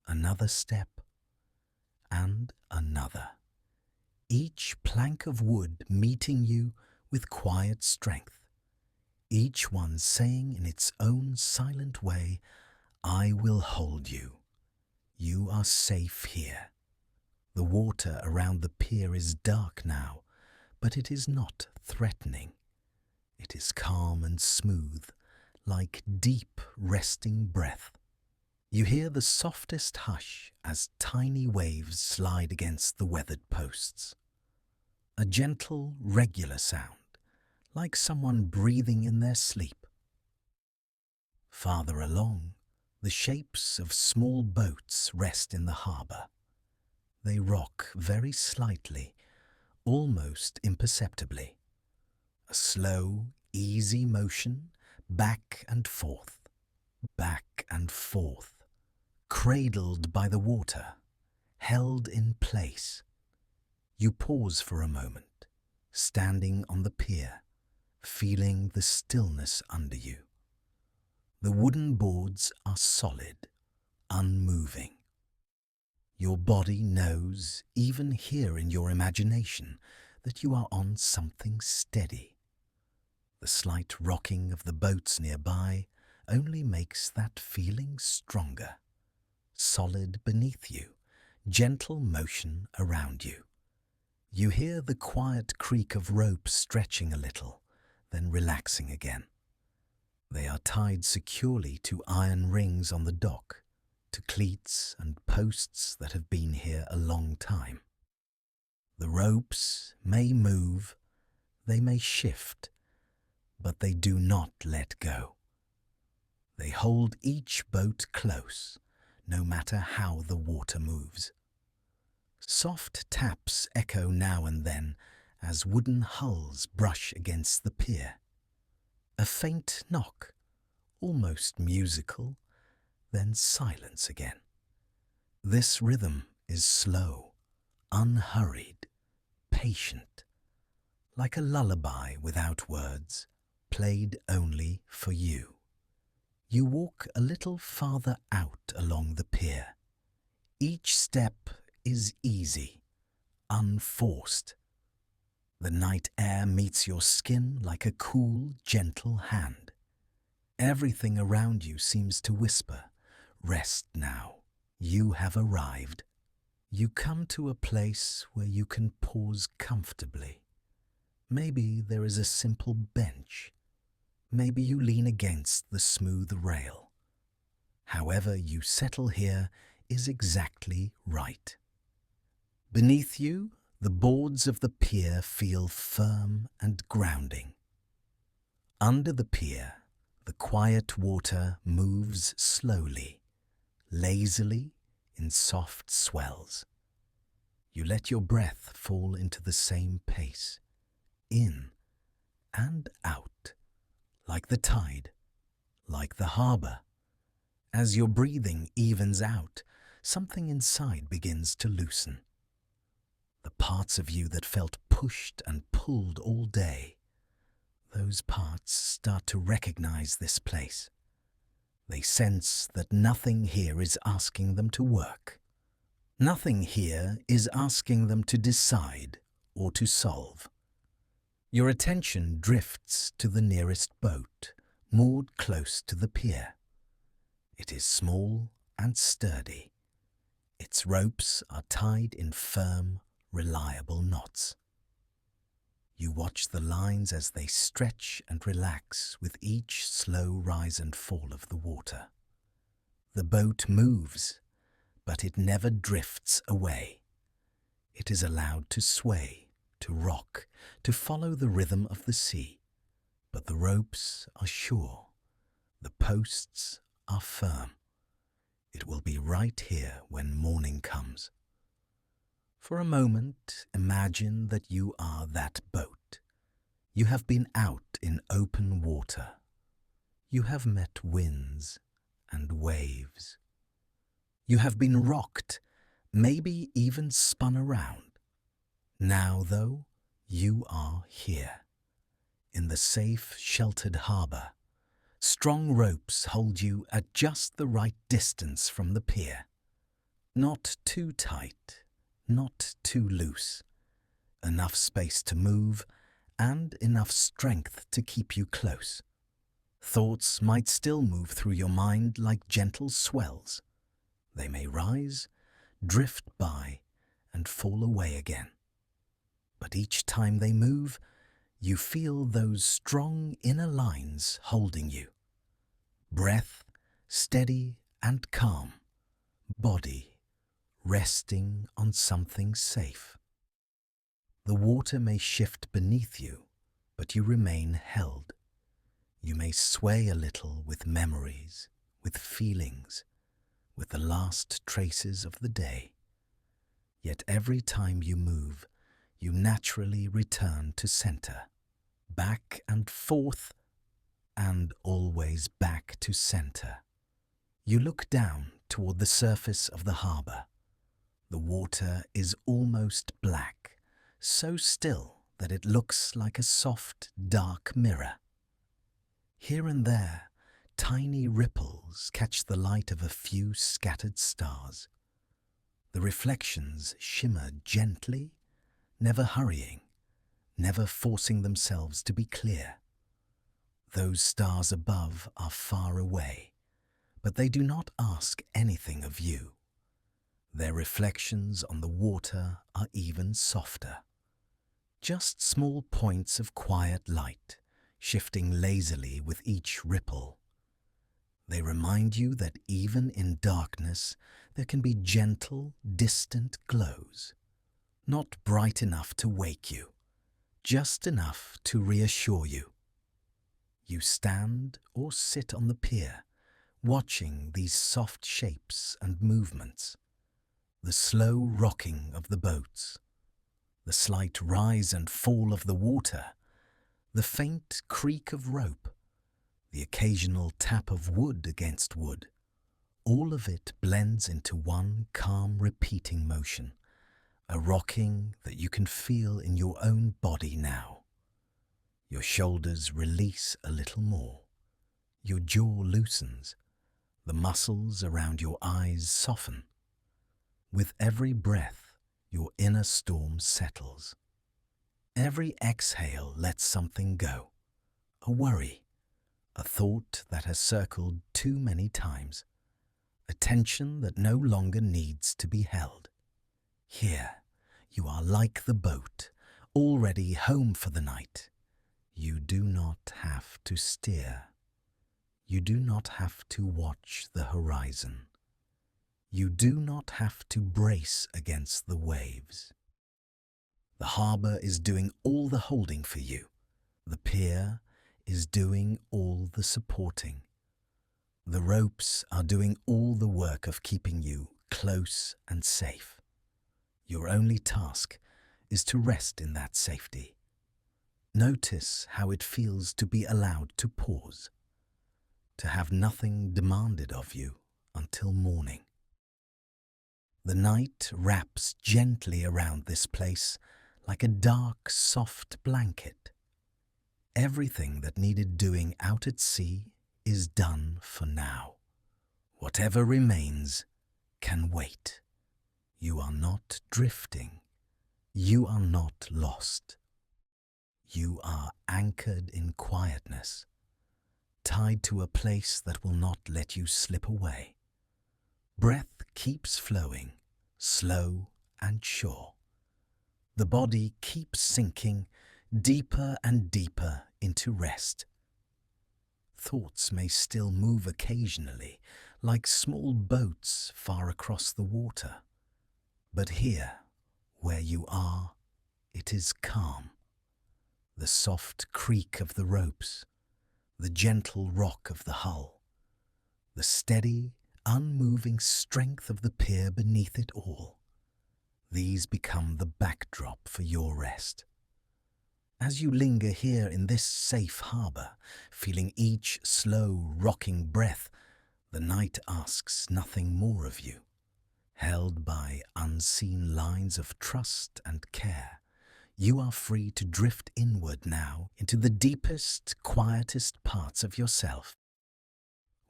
Another step and another. Each plank of wood meeting you with quiet strength. Each one saying in its own silent way, "I will hold you. You are safe here." The water around the pier is dark now, but it is not threatening. It is calm and smooth, like deep, resting breath. You hear the softest hush as tiny waves slide against the weathered posts. A gentle, regular sound, like someone breathing in their sleep. Farther along, the shapes of small boats rest in the harbour. They rock very slightly, almost imperceptibly. A slow, easy motion, back and forth, Cradled by the water, held in place. You pause for a moment, standing on the pier, feeling the stillness under you. The wooden boards are solid, unmoving. Your body knows, even here in your imagination, that you are on something steady. The slight rocking of the boats nearby only makes that feeling stronger. Solid beneath you, gentle motion around you. You hear the quiet creak of ropes stretching a little, then relaxing again. They are tied securely to iron rings on the dock, to cleats and posts that have been here a long time. The ropes may move, they may shift, but they do not let go. They hold each boat close, no matter how the water moves. Soft taps echo now and then as wooden hulls brush against the pier. A faint knock, almost musical, then silence again. This rhythm is slow, unhurried, patient, like a lullaby without words, played only for you. You walk a little farther out along the pier. Each step is easy, unforced. The night air meets your skin like a cool, gentle hand. Everything around you seems to whisper, "Rest now. You have arrived." You come to a place where you can pause comfortably. Maybe there is a simple bench. Maybe you lean against the smooth rail. However you settle here is exactly right. Beneath you, the boards of the pier feel firm and grounding. Under the pier, the quiet water moves slowly, lazily, in soft swells. You let your breath fall into the same pace, in and out, like the tide, like the harbour. As your breathing evens out, something inside begins to loosen. The parts of you that felt pushed and pulled all day, those parts start to recognize this place. They sense that nothing here is asking them to work. Nothing here is asking them to decide or to solve. Your attention drifts to the nearest boat, moored close to the pier. It is small and sturdy. Its ropes are tied in firm, reliable knots. You watch the lines as they stretch and relax with each slow rise and fall of the water. The boat moves, but it never drifts away. It is allowed to sway, to rock, to follow the rhythm of the sea. But the ropes are sure. The posts are firm. It will be right here when morning comes. For a moment, imagine that you are that boat. You have been out in open water. You have met winds and waves. You have been rocked, maybe even spun around. Now, though, you are here, in the safe, sheltered harbour. Strong ropes hold you at just the right distance from the pier. Not too tight, not too loose. Enough space to move and enough strength to keep you close. Thoughts might still move through your mind like gentle swells. They may rise, drift by, and fall away again. But each time they move, you feel those strong inner lines holding you. Breath steady and calm. Body resting on something safe. The water may shift beneath you, but you remain held. You may sway a little with memories, with feelings, with the last traces of the day. Yet every time you move, you naturally return to center, back and forth, and always back to center. You look down toward the surface of the harbour. The water is almost black, so still that it looks like a soft, dark mirror. Here and there, tiny ripples catch the light of a few scattered stars. The reflections shimmer gently, never hurrying, never forcing themselves to be clear. Those stars above are far away, but they do not ask anything of you. Their reflections on the water are even softer. Just small points of quiet light, shifting lazily with each ripple. They remind you that even in darkness there can be gentle, distant glows, not bright enough to wake you, just enough to reassure you. You stand or sit on the pier, watching these soft shapes and movements, the slow rocking of the boats, the slight rise and fall of the water, the faint creak of rope, the occasional tap of wood against wood. All of it blends into one calm, repeating motion, a rocking that you can feel in your own body now. Your shoulders release a little more. Your jaw loosens. The muscles around your eyes soften. With every breath, your inner storm settles. Every exhale lets something go. A worry, a thought that has circled too many times, a tension that no longer needs to be held. Here, you are like the boat, already home for the night. You do not have to steer. You do not have to watch the horizon. You do not have to brace against the waves. The harbour is doing all the holding for you. The pier is doing all the supporting. The ropes are doing all the work of keeping you close and safe. Your only task is to rest in that safety. Notice how it feels to be allowed to pause, to have nothing demanded of you until morning. The night wraps gently around this place like a dark, soft blanket. Everything that needed doing out at sea is done for now. Whatever remains can wait. You are not drifting. You are not lost. You are anchored in quietness, tied to a place that will not let you slip away. Breath keeps flowing, slow and sure. The body keeps sinking deeper and deeper into rest. Thoughts may still move occasionally, like small boats far across the water. But here, where you are, it is calm. The soft creak of the ropes, the gentle rock of the hull, the steady, unmoving strength of the pier beneath it all. These become the backdrop for your rest. As you linger here in this safe harbour, feeling each slow, rocking breath, the night asks nothing more of you. Held by unseen lines of trust and care, you are free to drift inward now into the deepest, quietest parts of yourself,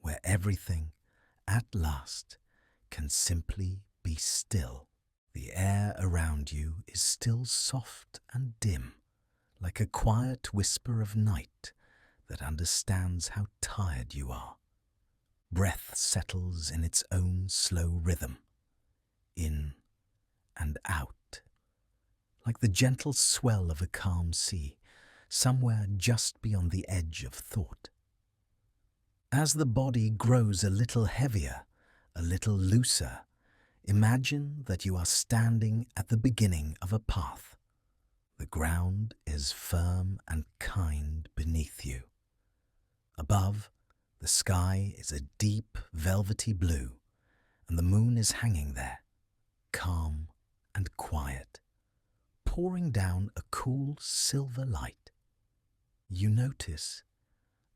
where everything, at last, can simply be still. The air around you is still soft and dim, like a quiet whisper of night that understands how tired you are. Breath settles in its own slow rhythm, in and out, like the gentle swell of a calm sea, somewhere just beyond the edge of thought. As the body grows a little heavier, a little looser, imagine that you are standing at the beginning of a path. The ground is firm and kind beneath you. Above, the sky is a deep, velvety blue, and the moon is hanging there, calm and quiet, pouring down a cool silver light. You notice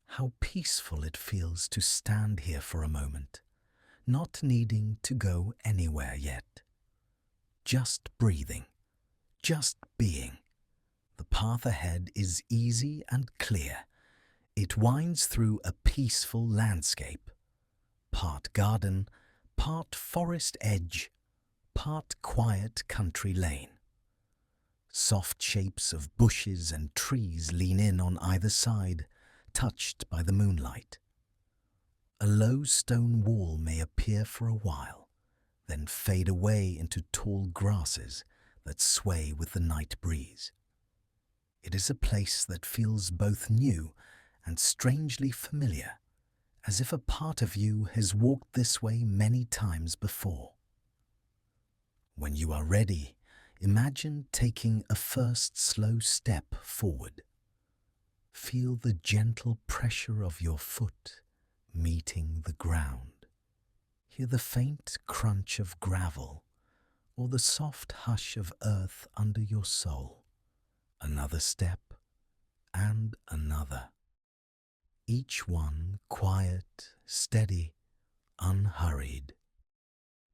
how peaceful it feels to stand here for a moment, not needing to go anywhere yet. Just breathing, just being. The path ahead is easy and clear. It winds through a peaceful landscape, part garden, part forest edge, part quiet country lane. Soft shapes of bushes and trees lean in on either side, touched by the moonlight. A low stone wall may appear for a while, then fade away into tall grasses that sway with the night breeze. It is a place that feels both new and strangely familiar, as if a part of you has walked this way many times before. When you are ready, imagine taking a first slow step forward. Feel the gentle pressure of your foot meeting the ground. Hear the faint crunch of gravel or the soft hush of earth under your sole. Another step and another. Each one quiet, steady, unhurried.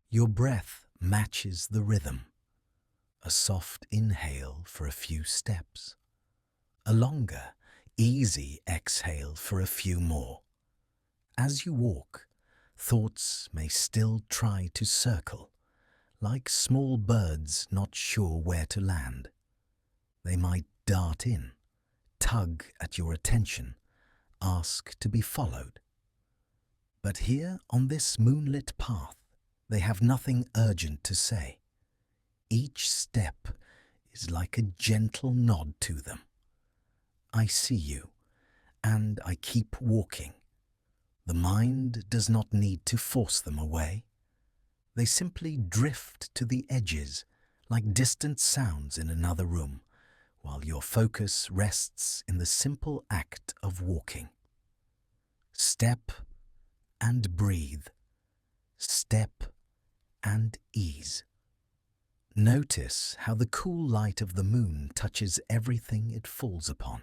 Your breath matches the rhythm. A soft inhale for a few steps. A longer, easy exhale for a few more. As you walk, thoughts may still try to circle, like small birds not sure where to land. They might dart in, tug at your attention, ask to be followed. But here on this moonlit path, they have nothing urgent to say. Each step is like a gentle nod to them. I see you, and I keep walking. The mind does not need to force them away. They simply drift to the edges, like distant sounds in another room, while your focus rests in the simple act of walking. Step and breathe. Step and ease. Notice how the cool light of the moon touches everything it falls upon.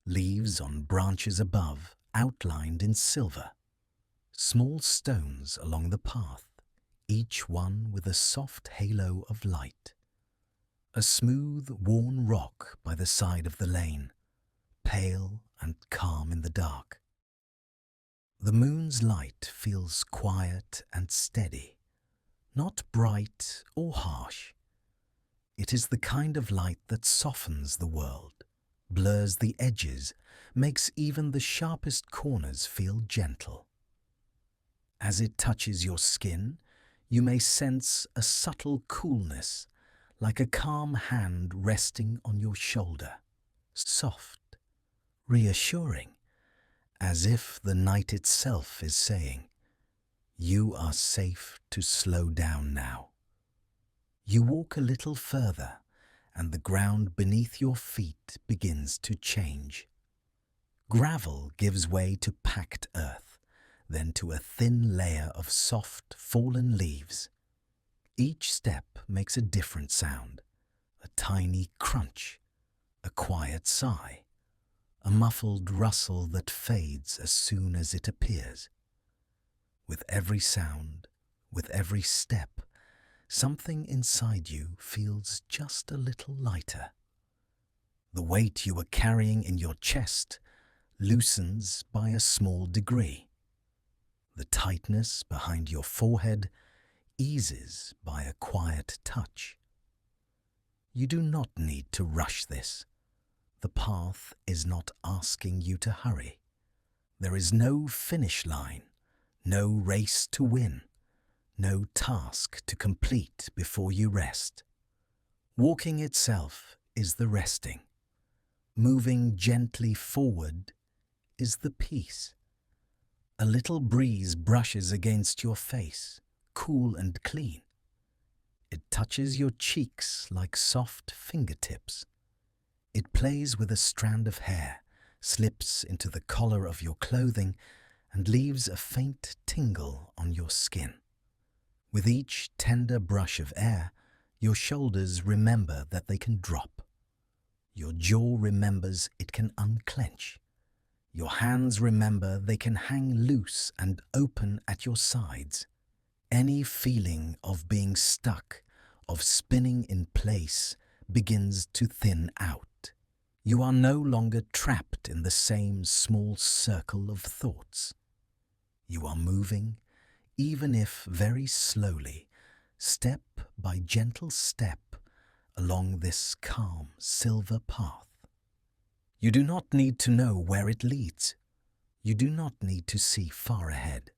Leaves on branches above, outlined in silver. Small stones along the path, each one with a soft halo of light. A smooth, worn rock by the side of the lane, pale and calm in the dark. The moon's light feels quiet and steady, not bright or harsh. It is the kind of light that softens the world, blurs the edges, makes even the sharpest corners feel gentle. As it touches your skin, you may sense a subtle coolness, like a calm hand resting on your shoulder, soft, reassuring, as if the night itself is saying, "You are safe to slow down now." You walk a little further, and the ground beneath your feet begins to change. Gravel gives way to packed earth, then to a thin layer of soft, fallen leaves. Each step makes a different sound, a tiny crunch, a quiet sigh, a muffled rustle that fades as soon as it appears. With every sound, with every step, something inside you feels just a little lighter. The weight you were carrying in your chest loosens by a small degree. The tightness behind your forehead eases by a quiet touch. You do not need to rush this. The path is not asking you to hurry. There is no finish line, no race to win, no task to complete before you rest. Walking itself is the resting. Moving gently forward is the peace. A little breeze brushes against your face, cool and clean. It touches your cheeks like soft fingertips. It plays with a strand of hair, slips into the collar of your clothing, and leaves a faint tingle on your skin. With each tender brush of air, your shoulders remember that they can drop. Your jaw remembers it can unclench. Your hands remember they can hang loose and open at your sides. Any feeling of being stuck, of spinning in place, begins to thin out. You are no longer trapped in the same small circle of thoughts. You are moving, even if very slowly, step by gentle step, along this calm silver path. You do not need to know where it leads. You do not need to see far ahead.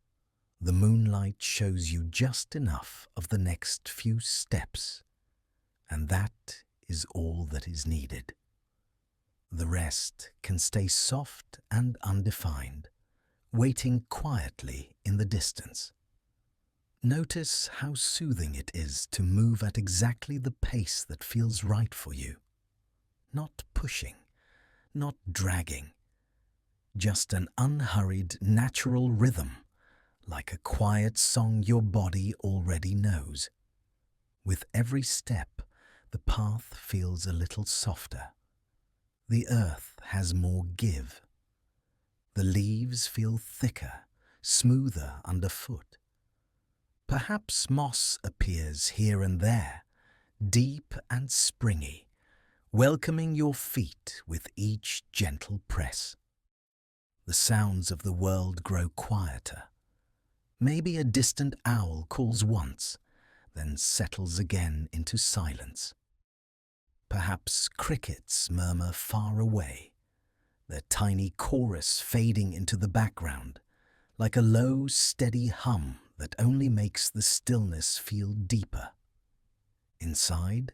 The moonlight shows you just enough of the next few steps, and that is all that is needed. The rest can stay soft and undefined, waiting quietly in the distance. Notice how soothing it is to move at exactly the pace that feels right for you. Not pushing, not dragging, just an unhurried, natural rhythm, like a quiet song your body already knows. With every step, the path feels a little softer. The earth has more give. The leaves feel thicker, smoother underfoot. Perhaps moss appears here and there, deep and springy, welcoming your feet with each gentle press. The sounds of the world grow quieter. Maybe a distant owl calls once, then settles again into silence. Perhaps crickets murmur far away, their tiny chorus fading into the background, like a low, steady hum that only makes the stillness feel deeper. Inside,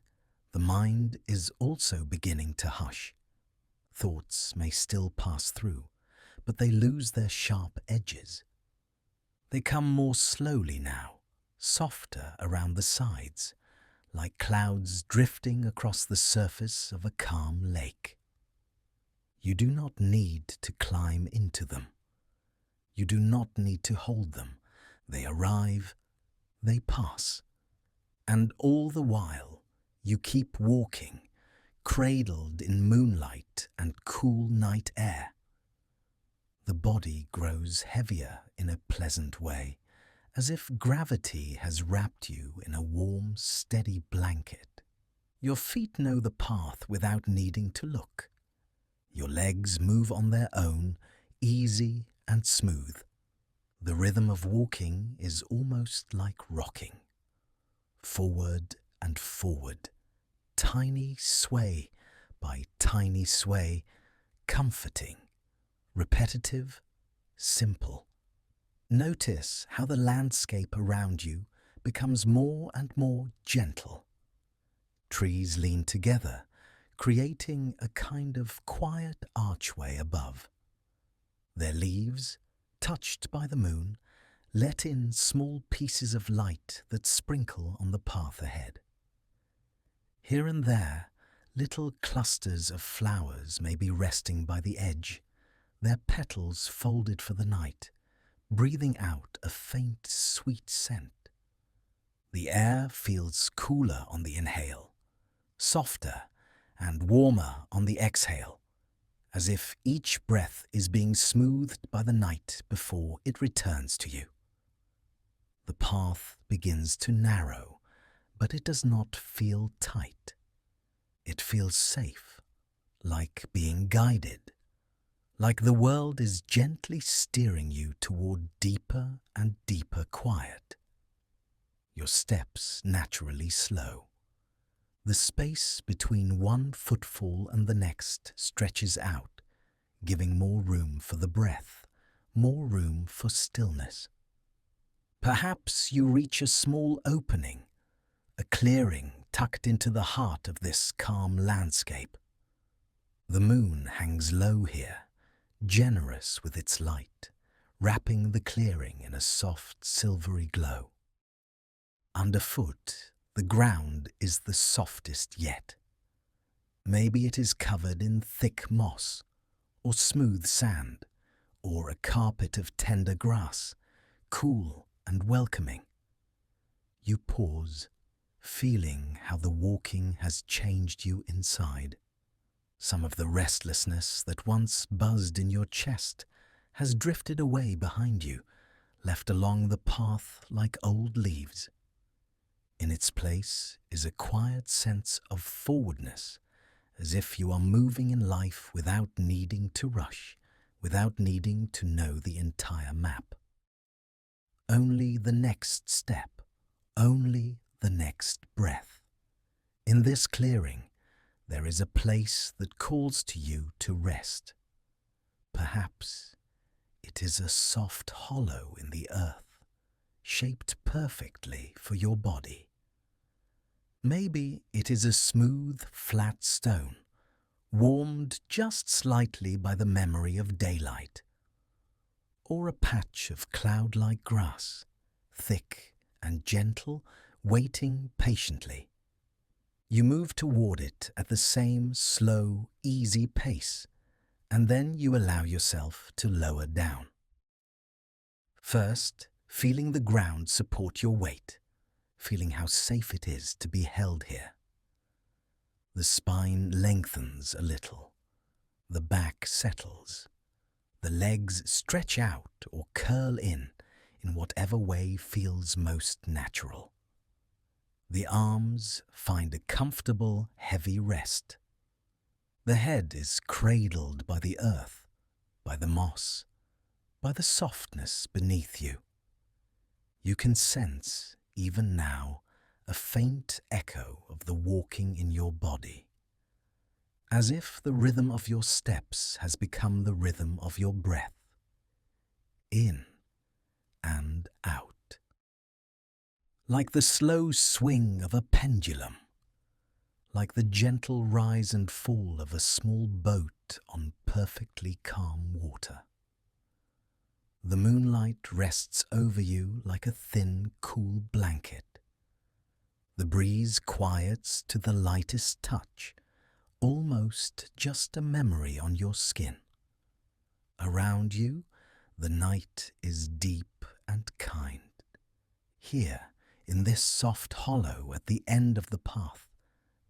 the mind is also beginning to hush. Thoughts may still pass through, but they lose their sharp edges. They come more slowly now, softer around the sides, like clouds drifting across the surface of a calm lake. You do not need to climb into them. You do not need to hold them. They arrive, they pass. And all the while, you keep walking, cradled in moonlight and cool night air. The body grows heavier in a pleasant way, as if gravity has wrapped you in a warm, steady blanket. Your feet know the path without needing to look. Your legs move on their own, easy and smooth. The rhythm of walking is almost like rocking. Forward and forward, tiny sway by tiny sway, comforting, repetitive, simple. Notice how the landscape around you becomes more and more gentle. Trees lean together, creating a kind of quiet archway above. Their leaves, touched by the moon, let in small pieces of light that sprinkle on the path ahead. Here and there, little clusters of flowers may be resting by the edge, their petals folded for the night, breathing out a faint, sweet scent. The air feels cooler on the inhale, softer and warmer on the exhale, as if each breath is being smoothed by the night before it returns to you. The path begins to narrow, but it does not feel tight. It feels safe, like being guided, like the world is gently steering you toward deeper and deeper quiet. Your steps naturally slow. The space between one footfall and the next stretches out, giving more room for the breath, more room for stillness. Perhaps you reach a small opening, a clearing tucked into the heart of this calm landscape. The moon hangs low here, generous with its light, wrapping the clearing in a soft silvery glow. Underfoot, the ground is the softest yet. Maybe it is covered in thick moss, or smooth sand, or a carpet of tender grass, cool and welcoming. You pause, feeling how the walking has changed you inside. Some of the restlessness that once buzzed in your chest has drifted away behind you, left along the path like old leaves. In its place is a quiet sense of forwardness, as if you are moving in life without needing to rush, without needing to know the entire map. Only the next step, only the next breath. In this clearing, there is a place that calls to you to rest. Perhaps it is a soft hollow in the earth, shaped perfectly for your body. Maybe it is a smooth, flat stone, warmed just slightly by the memory of daylight, or a patch of cloud-like grass, thick and gentle, waiting patiently. You move toward it at the same slow, easy pace, and then you allow yourself to lower down. First, feeling the ground support your weight, feeling how safe it is to be held here. The spine lengthens a little, the back settles, the legs stretch out or curl in whatever way feels most natural. The arms find a comfortable, heavy rest. The head is cradled by the earth, by the moss, by the softness beneath you. You can sense, even now, a faint echo of the walking in your body, as if the rhythm of your steps has become the rhythm of your breath, in and out. Like the slow swing of a pendulum, like the gentle rise and fall of a small boat on perfectly calm water. The moonlight rests over you like a thin, cool blanket. The breeze quiets to the lightest touch, almost just a memory on your skin. Around you, the night is deep and kind. Here, in this soft hollow at the end of the path,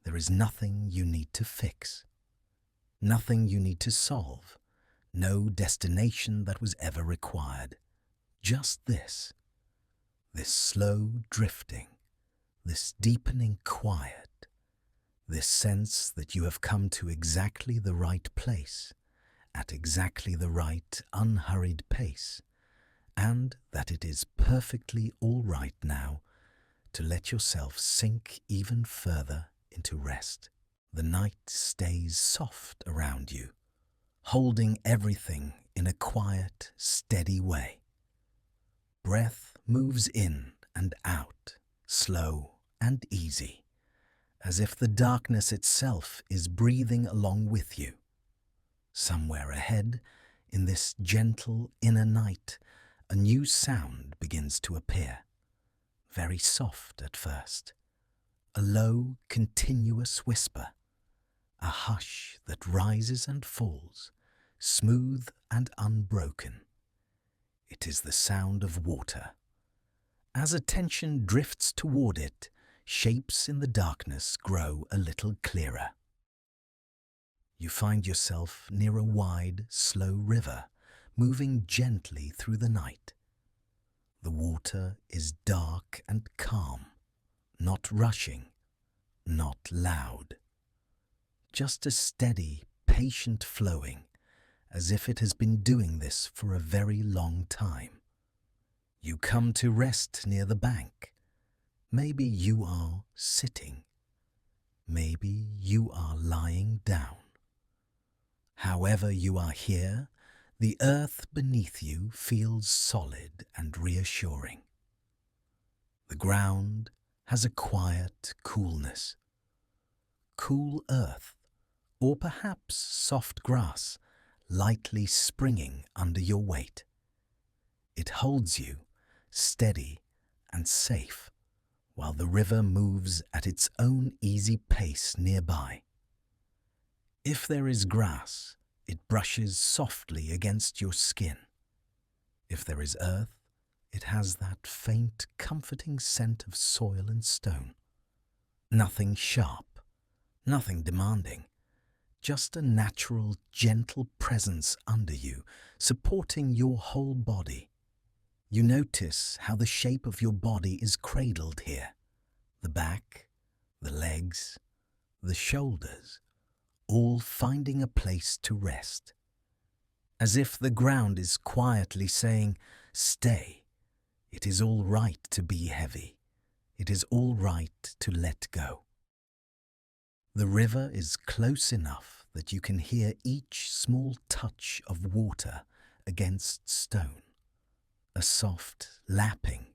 there is nothing you need to fix, nothing you need to solve, no destination that was ever required. Just this slow drifting, this deepening quiet, this sense that you have come to exactly the right place, at exactly the right unhurried pace, and that it is perfectly all right now to let yourself sink even further into rest. The night stays soft around you, holding everything in a quiet, steady way. Breath moves in and out, slow and easy, as if the darkness itself is breathing along with you. Somewhere ahead, in this gentle inner night, a new sound begins to appear, very soft at first, a low, continuous whisper, a hush that rises and falls, smooth and unbroken. It is the sound of water. As attention drifts toward it, shapes in the darkness grow a little clearer. You find yourself near a wide, slow river, moving gently through the night. The water is dark and calm, not rushing, not loud. Just a steady, patient flowing, as if it has been doing this for a very long time. You come to rest near the bank. Maybe you are sitting. Maybe you are lying down. However you are here, the earth beneath you feels solid and reassuring. The ground has a quiet coolness. Cool earth, or perhaps soft grass, lightly springing under your weight. It holds you steady and safe, while the river moves at its own easy pace nearby. If there is grass, it brushes softly against your skin. If there is earth, it has that faint, comforting scent of soil and stone. Nothing sharp, nothing demanding, just a natural, gentle presence under you, supporting your whole body. You notice how the shape of your body is cradled here. The back, the legs, the shoulders, all finding a place to rest. As if the ground is quietly saying, "Stay. It is all right to be heavy. It is all right to let go." The river is close enough that you can hear each small touch of water against stone, a soft lapping,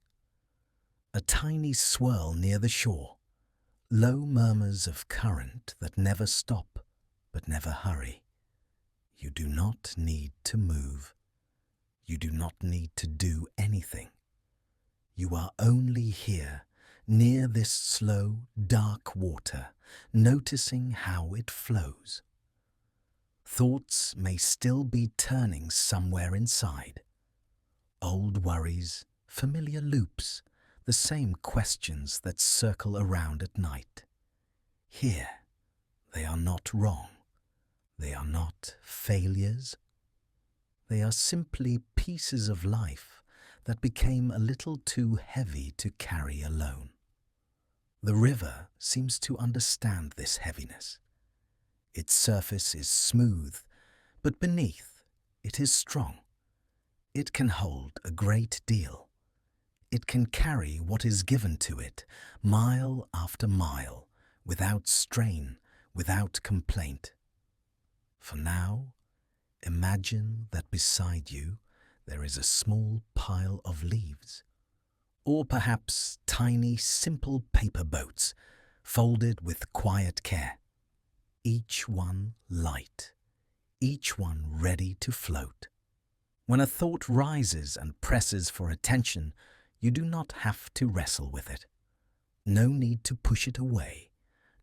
a tiny swirl near the shore, low murmurs of current that never stop but never hurry. You do not need to move. You do not need to do anything. You are only here, near this slow, dark water, noticing how it flows. Thoughts may still be turning somewhere inside. Old worries, familiar loops, the same questions that circle around at night. Here, they are not wrong. They are not failures. They are simply pieces of life that became a little too heavy to carry alone. The river seems to understand this heaviness. Its surface is smooth, but beneath it is strong. It can hold a great deal. It can carry what is given to it, mile after mile, without strain, without complaint. For now, imagine that beside you there is a small pile of leaves, or perhaps tiny, simple paper boats, folded with quiet care, each one light, each one ready to float. When a thought rises and presses for attention, you do not have to wrestle with it. No need to push it away,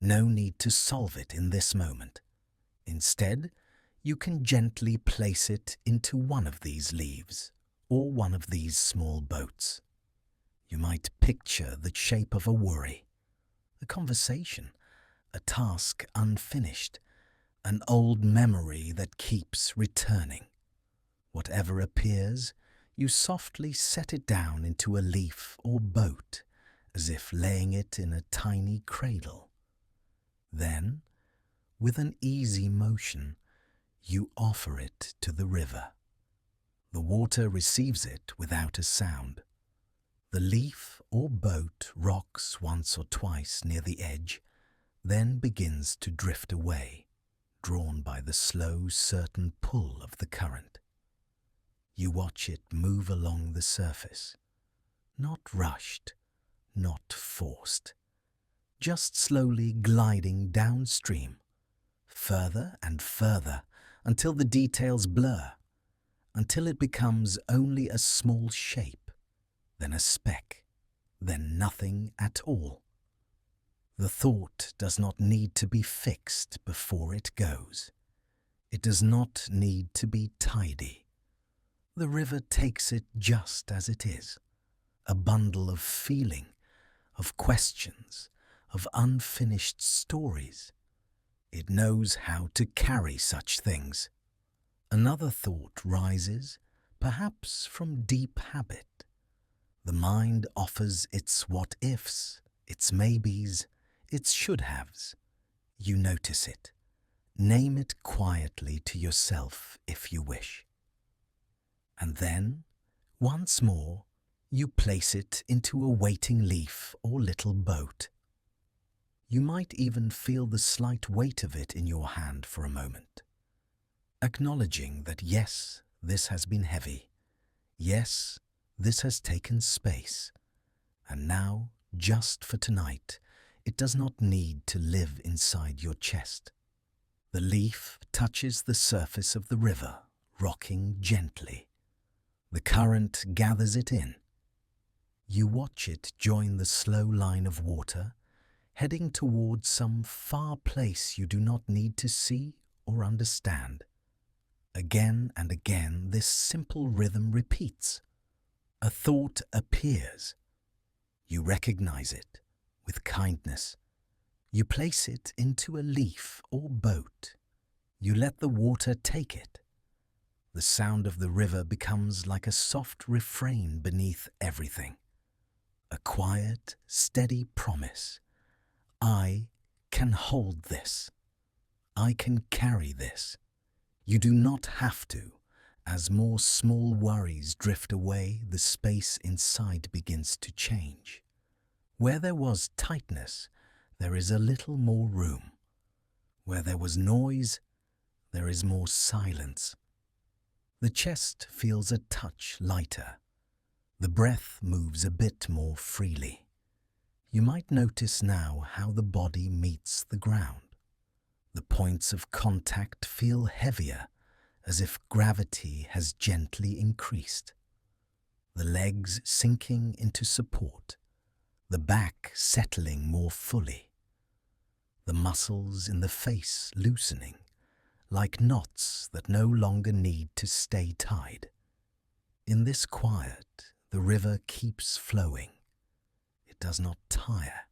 no need to solve it in this moment. Instead, you can gently place it into one of these leaves or one of these small boats. You might picture the shape of a worry, a conversation, a task unfinished, an old memory that keeps returning. Whatever appears, you softly set it down into a leaf or boat, as if laying it in a tiny cradle. Then, with an easy motion, you offer it to the river. The water receives it without a sound. The leaf or boat rocks once or twice near the edge, then begins to drift away, drawn by the slow, certain pull of the current. You watch it move along the surface, not rushed, not forced, just slowly gliding downstream, further and further, until the details blur, until it becomes only a small shape, then a speck, then nothing at all. The thought does not need to be fixed before it goes. It does not need to be tidy. The river takes it just as it is, a bundle of feeling, of questions, of unfinished stories. It knows how to carry such things. Another thought rises, perhaps from deep habit. The mind offers its what-ifs, its maybes, its should-haves. You notice it. Name it quietly to yourself if you wish. And then, once more, you place it into a waiting leaf or little boat. You might even feel the slight weight of it in your hand for a moment, acknowledging that yes, this has been heavy, yes, this has taken space, and now, just for tonight, it does not need to live inside your chest. The leaf touches the surface of the river, rocking gently. The current gathers it in. You watch it join the slow line of water, heading towards some far place you do not need to see or understand. Again and again, this simple rhythm repeats. A thought appears. You recognize it with kindness. You place it into a leaf or boat. You let the water take it. The sound of the river becomes like a soft refrain beneath everything. A quiet, steady promise. I can hold this. I can carry this. You do not have to. As more small worries drift away, the space inside begins to change. Where there was tightness, there is a little more room. Where there was noise, there is more silence. The chest feels a touch lighter. The breath moves a bit more freely. You might notice now how the body meets the ground. The points of contact feel heavier, as if gravity has gently increased. The legs sinking into support, the back settling more fully. The muscles in the face loosening, like knots that no longer need to stay tied. In this quiet, the river keeps flowing. It does not tire.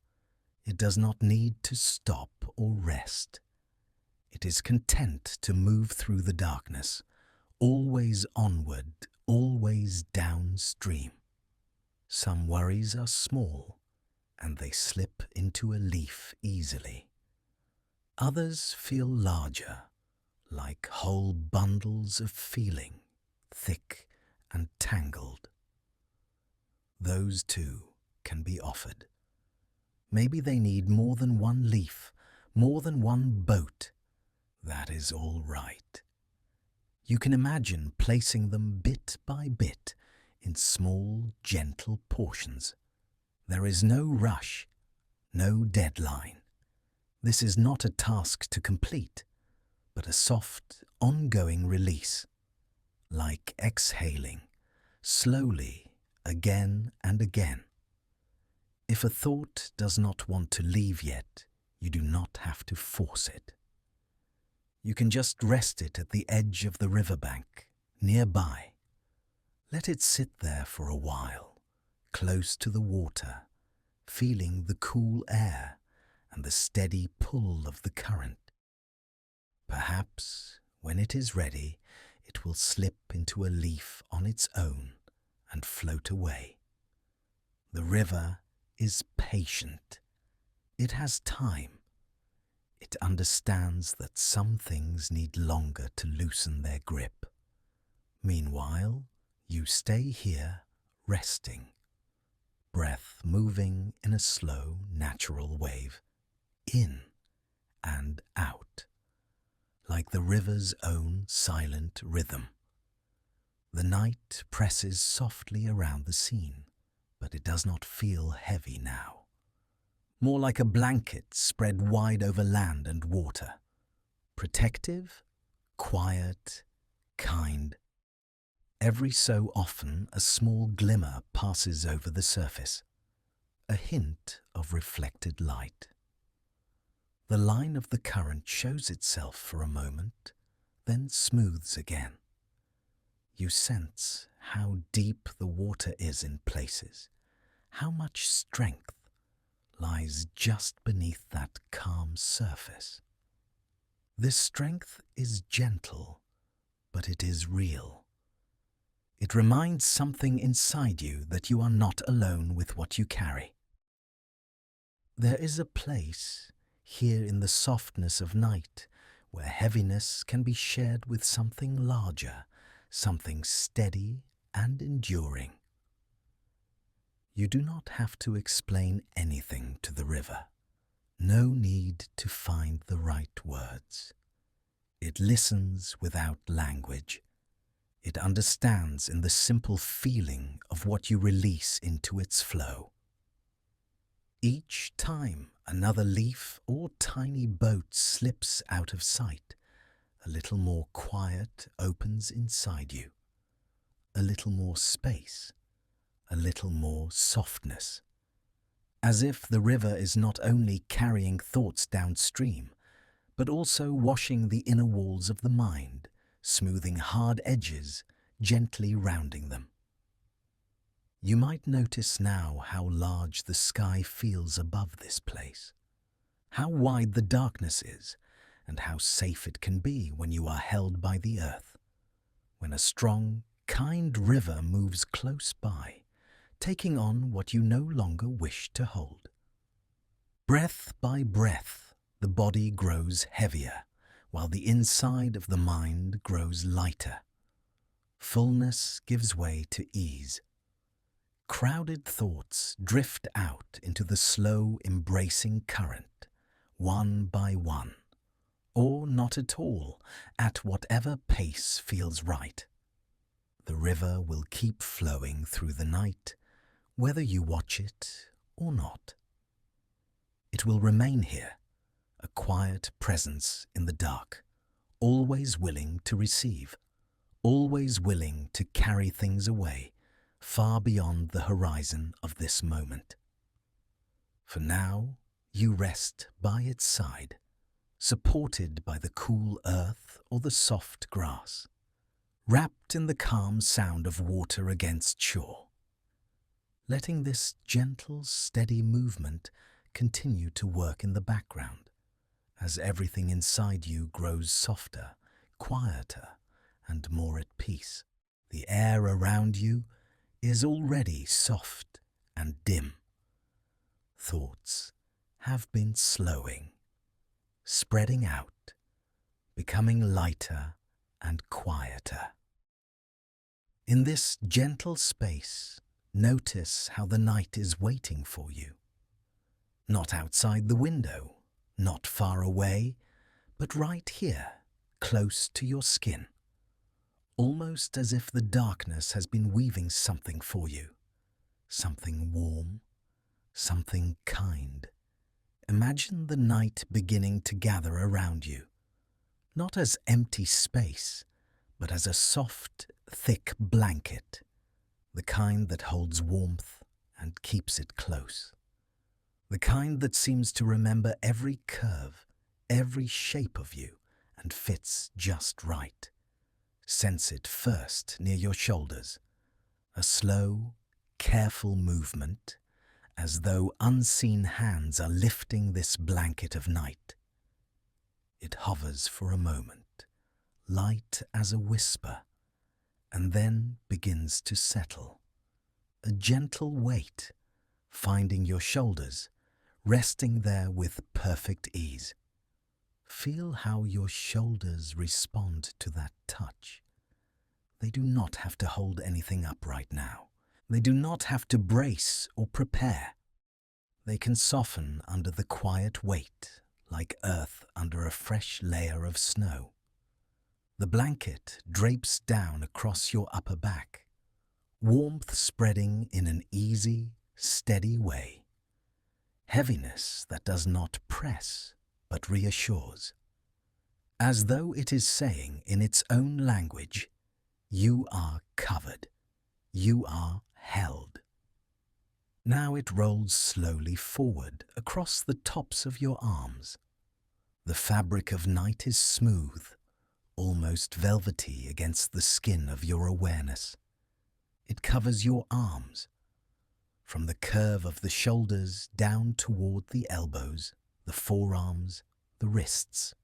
It does not need to stop or rest. It is content to move through the darkness, always onward, always downstream. Some worries are small, and they slip into a leaf easily. Others feel larger, like whole bundles of feeling, thick and tangled. Those too can be offered. Maybe they need more than one leaf, more than one boat. That is all right. You can imagine placing them bit by bit in small, gentle portions. There is no rush, no deadline. This is not a task to complete, but a soft, ongoing release, like exhaling, slowly, again and again. If a thought does not want to leave yet, you do not have to force it. You can just rest it at the edge of the riverbank, nearby. Let it sit there for a while, close to the water, feeling the cool air and the steady pull of the current. Perhaps, when it is ready, it will slip into a leaf on its own and float away. The river is patient. It has time. It understands that some things need longer to loosen their grip. Meanwhile, you stay here, resting, breath moving in a slow, natural wave, in and out, like the river's own silent rhythm. The night presses softly around the scene, but it does not feel heavy now. More like a blanket spread wide over land and water. Protective, quiet, kind. Every so often a small glimmer passes over the surface, a hint of reflected light. The line of the current shows itself for a moment, then smooths again. You sense how deep the water is in places, how much strength lies just beneath that calm surface. This strength is gentle, but it is real. It reminds something inside you that you are not alone with what you carry. There is a place, here in the softness of night, where heaviness can be shared with something larger, something steady and enduring. You do not have to explain anything to the river. No need to find the right words. It listens without language. It understands in the simple feeling of what you release into its flow. Each time another leaf or tiny boat slips out of sight, a little more quiet opens inside you. A little more space. A little more softness. As if the river is not only carrying thoughts downstream, but also washing the inner walls of the mind, smoothing hard edges, gently rounding them. You might notice now how large the sky feels above this place, how wide the darkness is, and how safe it can be when you are held by the earth. When a strong, kind river moves close by, taking on what you no longer wish to hold. Breath by breath, the body grows heavier, while the inside of the mind grows lighter. Fullness gives way to ease. Crowded thoughts drift out into the slow, embracing current, one by one, or not at all, at whatever pace feels right. The river will keep flowing through the night, whether you watch it or not. It will remain here, a quiet presence in the dark, always willing to receive, always willing to carry things away, far beyond the horizon of this moment. For now, you rest by its side, supported by the cool earth or the soft grass, wrapped in the calm sound of water against shore. Letting this gentle, steady movement continue to work in the background, as everything inside you grows softer, quieter, and more at peace. The air around you is already soft and dim. Thoughts have been slowing, spreading out, becoming lighter and quieter. In this gentle space, notice how the night is waiting for you. Not outside the window, not far away, but right here, close to your skin. Almost as if the darkness has been weaving something for you. Something warm, something kind. Imagine the night beginning to gather around you, not as empty space, but as a soft, thick blanket, the kind that holds warmth and keeps it close. The kind that seems to remember every curve, every shape of you, and fits just right. Sense it first near your shoulders, a slow, careful movement, as though unseen hands are lifting this blanket of night. It hovers for a moment, light as a whisper, and then begins to settle. A gentle weight, finding your shoulders, resting there with perfect ease. Feel how your shoulders respond to that touch. They do not have to hold anything up right now. They do not have to brace or prepare. They can soften under the quiet weight, like earth under a fresh layer of snow. The blanket drapes down across your upper back, warmth spreading in an easy, steady way. Heaviness that does not press, but reassures. As though it is saying in its own language, you are covered, you are held. Now it rolls slowly forward across the tops of your arms. The fabric of night is smooth, almost velvety against the skin of your awareness. It covers your arms, from the curve of the shoulders down toward the elbows, the forearms, the wrists.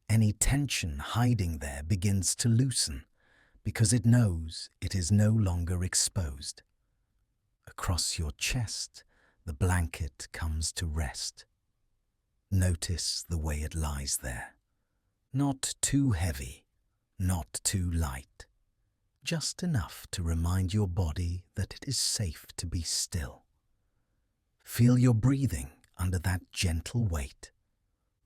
Any tension hiding there begins to loosen because it knows it is no longer exposed. Across your chest, the blanket comes to rest. Notice the way it lies there. Not too heavy, not too light. Just enough to remind your body that it is safe to be still. Feel your breathing under that gentle weight,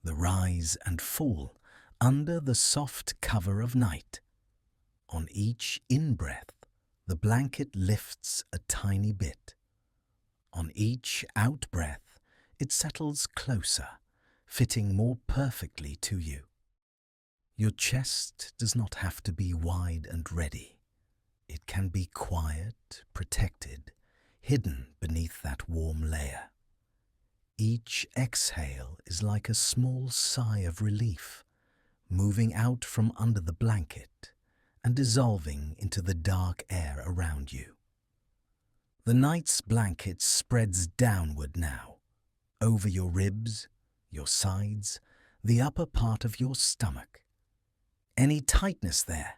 the rise and fall under the soft cover of night. On each in-breath, the blanket lifts a tiny bit. On each out-breath, it settles closer, fitting more perfectly to you. Your chest does not have to be wide and ready. It can be quiet, protected, hidden beneath that warm layer. Each exhale is like a small sigh of relief, moving out from under the blanket and dissolving into the dark air around you. The night's blanket spreads downward now, over your ribs, your sides, the upper part of your stomach. Any tightness there,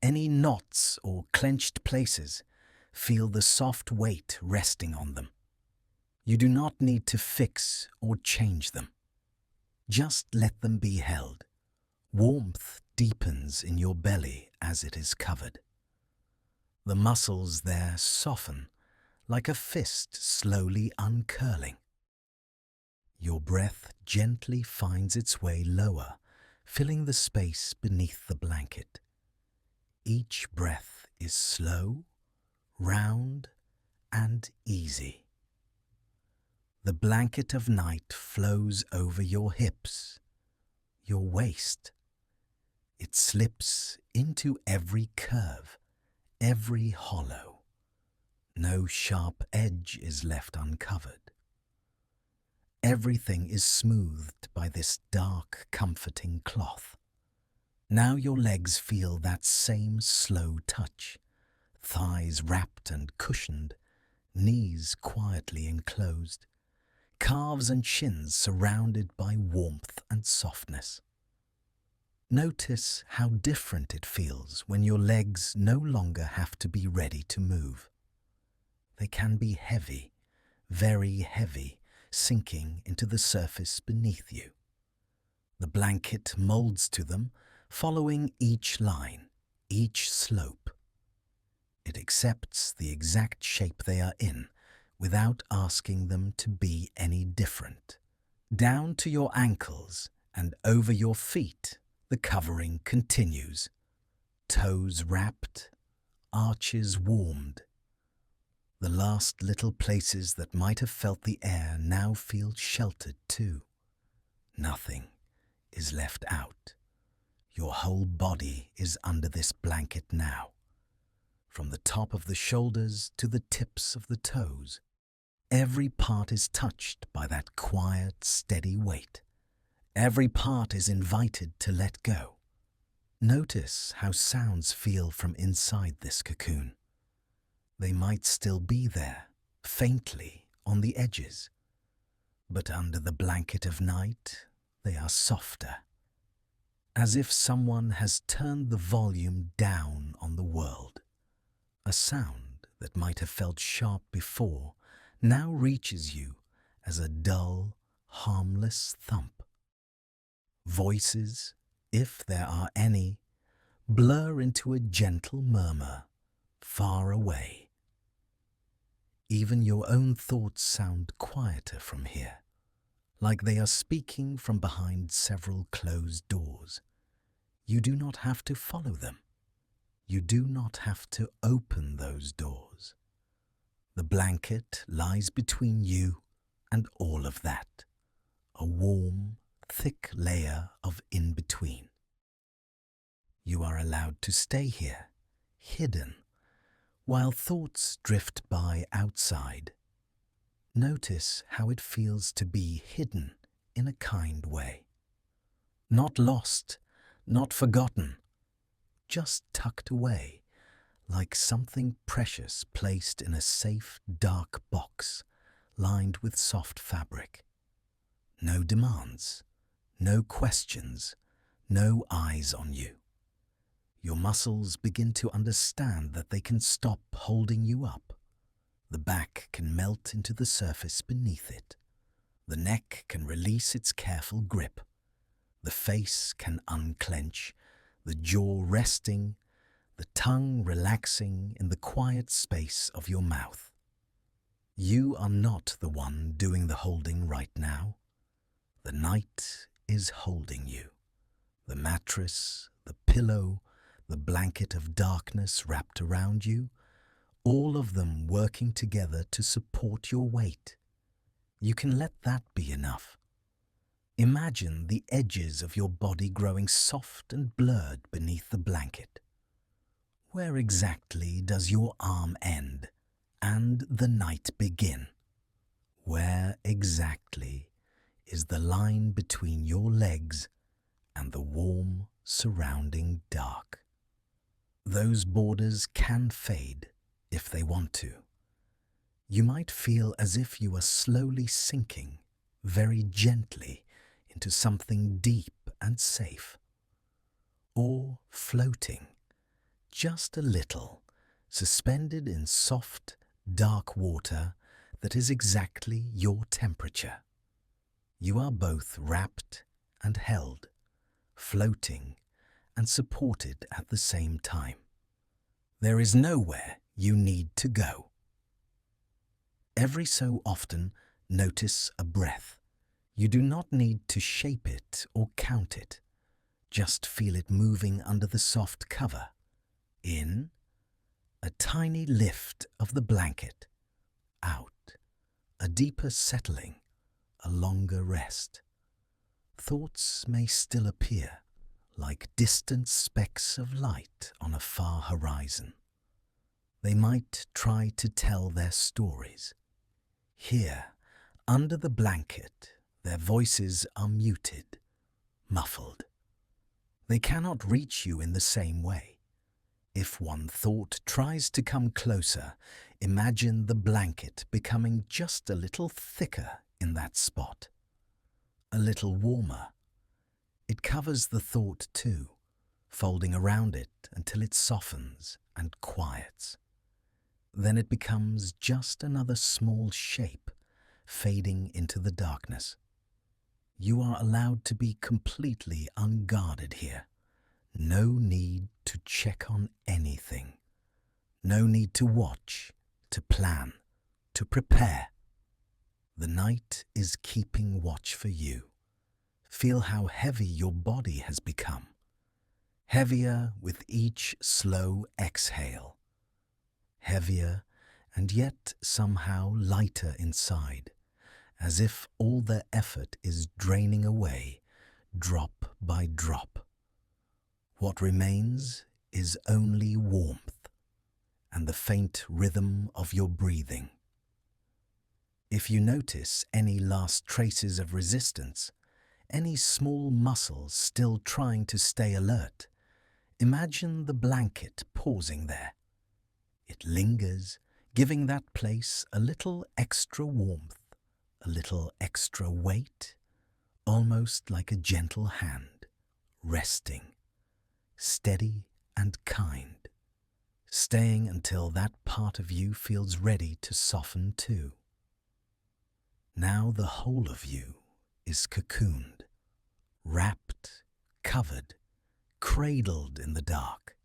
any knots or clenched places, feel the soft weight resting on them. You do not need to fix or change them. Just let them be held. Warmth deepens in your belly as it is covered. The muscles there soften, like a fist slowly uncurling. Your breath gently finds its way lower, filling the space beneath the blanket. Each breath is slow, round, and easy. The blanket of night flows over your hips, your waist. It slips into every curve, every hollow. No sharp edge is left uncovered. Everything is smoothed by this dark, comforting cloth. Now your legs feel that same slow touch, thighs wrapped and cushioned, knees quietly enclosed, calves and shins surrounded by warmth and softness. Notice how different it feels when your legs no longer have to be ready to move. They can be heavy, very heavy, sinking into the surface beneath you. The blanket molds to them, following each line, each slope. It accepts the exact shape they are in, without asking them to be any different. Down to your ankles and over your feet, the covering continues. Toes wrapped, arches warmed. The last little places that might have felt the air now feel sheltered too. Nothing is left out. Your whole body is under this blanket now. From the top of the shoulders to the tips of the toes, every part is touched by that quiet, steady weight. Every part is invited to let go. Notice how sounds feel from inside this cocoon. They might still be there, faintly on the edges, but under the blanket of night, they are softer, as if someone has turned the volume down on the world. A sound that might have felt sharp before now reaches you as a dull, harmless thump. Voices, if there are any, blur into a gentle murmur, far away. Even your own thoughts sound quieter from here, like they are speaking from behind several closed doors. You do not have to follow them. You do not have to open those doors. The blanket lies between you and all of that, a warm, thick layer of in-between. You are allowed to stay here, hidden, while thoughts drift by outside. Notice how it feels to be hidden in a kind way. Not lost, not forgotten, just tucked away, like something precious placed in a safe, dark box lined with soft fabric. No demands, no questions, no eyes on you. Your muscles begin to understand that they can stop holding you up. The back can melt into the surface beneath it. The neck can release its careful grip. The face can unclench, the jaw resting, the tongue relaxing in the quiet space of your mouth. You are not the one doing the holding right now. The night is holding you. The mattress, the pillow, the blanket of darkness wrapped around you, all of them working together to support your weight. You can let that be enough. Imagine the edges of your body growing soft and blurred beneath the blanket. Where exactly does your arm end and the night begin? Where exactly is the line between your legs and the warm, surrounding dark? Those borders can fade if they want to. You might feel as if you are slowly sinking, very gently, into something deep and safe, or floating, just a little, suspended in soft, dark water that is exactly your temperature. You are both wrapped and held, floating and supported at the same time. There is nowhere you need to go. Every so often, notice a breath. You do not need to shape it or count it. Just feel it moving under the soft cover. In, a tiny lift of the blanket. Out, a deeper settling, a longer rest. Thoughts may still appear, like distant specks of light on a far horizon. They might try to tell their stories. Here, under the blanket, their voices are muted, muffled. They cannot reach you in the same way. If one thought tries to come closer, imagine the blanket becoming just a little thicker in that spot, a little warmer. It covers the thought too, folding around it until it softens and quiets. Then it becomes just another small shape, fading into the darkness. You are allowed to be completely unguarded here. No need to check on anything. No need to watch, to plan, to prepare. The night is keeping watch for you. Feel how heavy your body has become. Heavier with each slow exhale. Heavier and yet somehow lighter inside, as if all the effort is draining away, drop by drop. What remains is only warmth and the faint rhythm of your breathing. If you notice any last traces of resistance, any small muscles still trying to stay alert, imagine the blanket pausing there. It lingers, giving that place a little extra warmth, a little extra weight, almost like a gentle hand, resting, steady and kind, staying until that part of you feels ready to soften too. Now the whole of you is cocooned, wrapped, covered, cradled in the dark.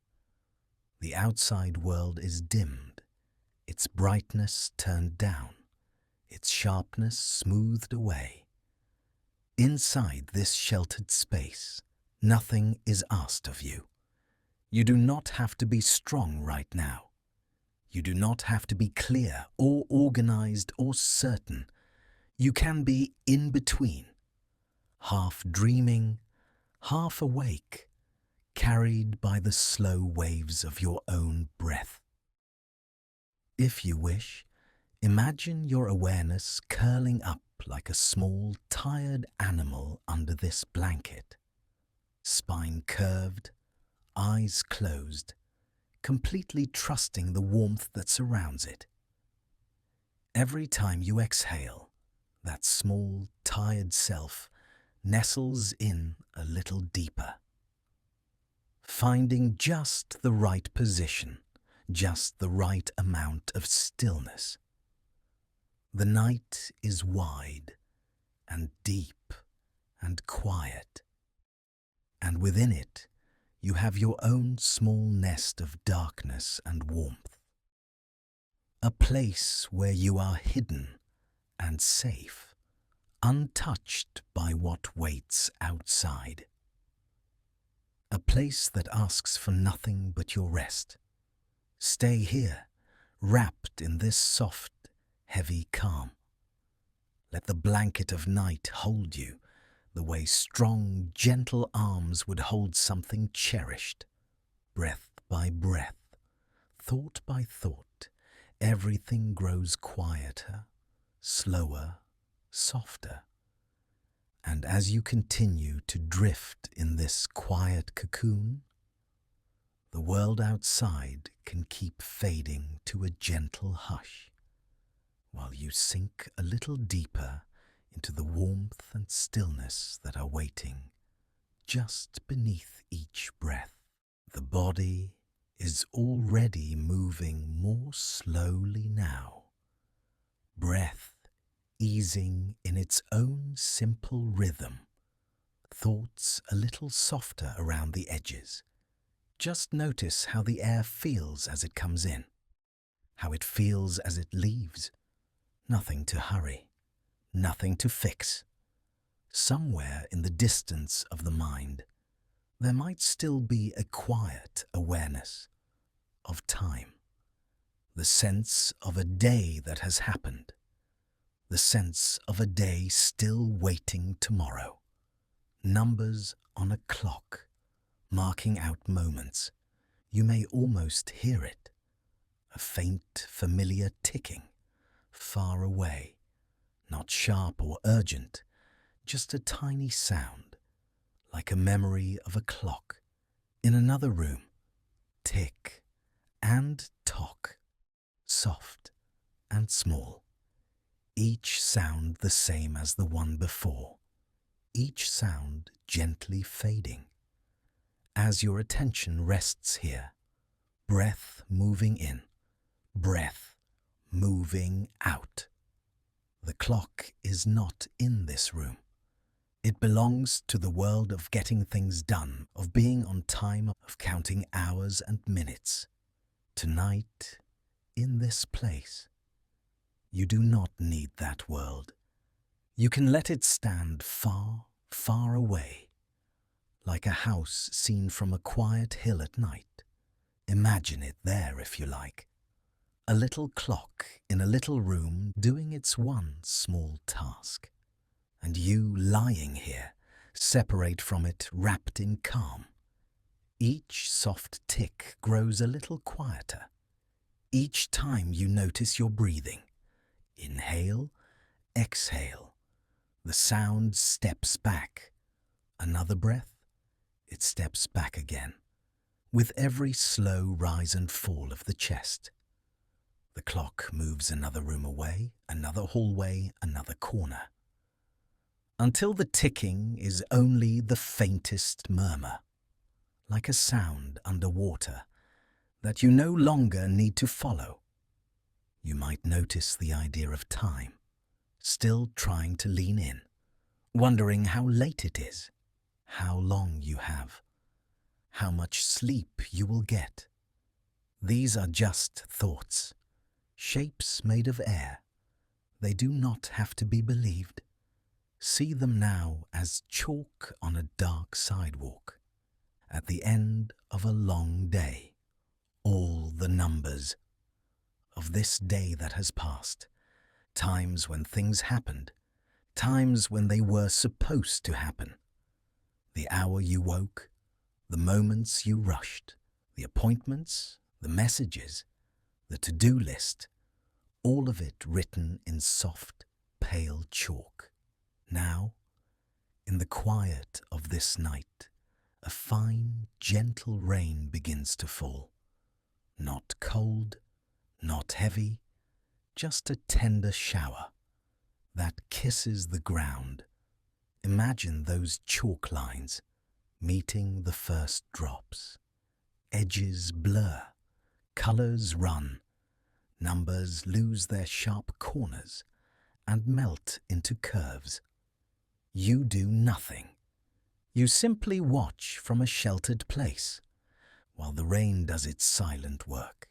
The outside world is dimmed, its brightness turned down, its sharpness smoothed away. Inside this sheltered space, nothing is asked of you. You do not have to be strong right now. You do not have to be clear or organized or certain. You can be in between, half dreaming, half awake, carried by the slow waves of your own breath. If you wish, imagine your awareness curling up like a small, tired animal under this blanket, spine curved, eyes closed, completely trusting the warmth that surrounds it. Every time you exhale, that small, tired self nestles in a little deeper, finding just the right position, just the right amount of stillness. The night is wide and deep and quiet, and within it you have your own small nest of darkness and warmth, a place where you are hidden and safe, untouched by what waits outside. A place that asks for nothing but your rest. Stay here, wrapped in this soft, heavy calm. Let the blanket of night hold you, the way strong, gentle arms would hold something cherished. Breath by breath, thought by thought, everything grows quieter, slower, softer. And as you continue to drift in this quiet cocoon, the world outside can keep fading to a gentle hush, while you sink a little deeper into the warmth and stillness that are waiting just beneath each breath. The body is already moving more slowly now, breath easing in its own simple rhythm, thoughts a little softer around the edges. Just notice how the air feels as it comes in, how it feels as it leaves. Nothing to hurry, nothing to fix. Somewhere in the distance of the mind, there might still be a quiet awareness of time, the sense of a day that has happened, the sense of a day still waiting tomorrow. Numbers on a clock, marking out moments. You may almost hear it, a faint, familiar ticking, far away, not sharp or urgent, just a tiny sound, like a memory of a clock. In another room, tick and tock, soft and small, each sound the same as the one before, each sound gently fading. As your attention rests here, breath moving in, breath moving out. The clock is not in this room. It belongs to the world of getting things done, of being on time, of counting hours and minutes. Tonight, in this place, you do not need that world. You can let it stand far, far away, like a house seen from a quiet hill at night. Imagine it there if you like. A little clock in a little room doing its one small task. And you lying here, separate from it, wrapped in calm. Each soft tick grows a little quieter. Each time you notice your breathing. Inhale, exhale. The sound steps back. Another breath, it steps back again, with every slow rise and fall of the chest. The clock moves another room away, another hallway, another corner, until the ticking is only the faintest murmur, like a sound underwater that you no longer need to follow. You might notice the idea of time, still trying to lean in, wondering how late it is, how long you have, how much sleep you will get. These are just thoughts, shapes made of air. They do not have to be believed. See them now as chalk on a dark sidewalk, at the end of a long day. All the numbers of this day that has passed, times when things happened, times when they were supposed to happen. The hour you woke, the moments you rushed, the appointments, the messages, the to-do list, all of it written in soft, pale chalk. Now, in the quiet of this night, a fine, gentle rain begins to fall. Not cold, not heavy, just a tender shower that kisses the ground. Imagine those chalk lines meeting the first drops. Edges blur, colors run, numbers lose their sharp corners and melt into curves. You do nothing. You simply watch from a sheltered place, while the rain does its silent work.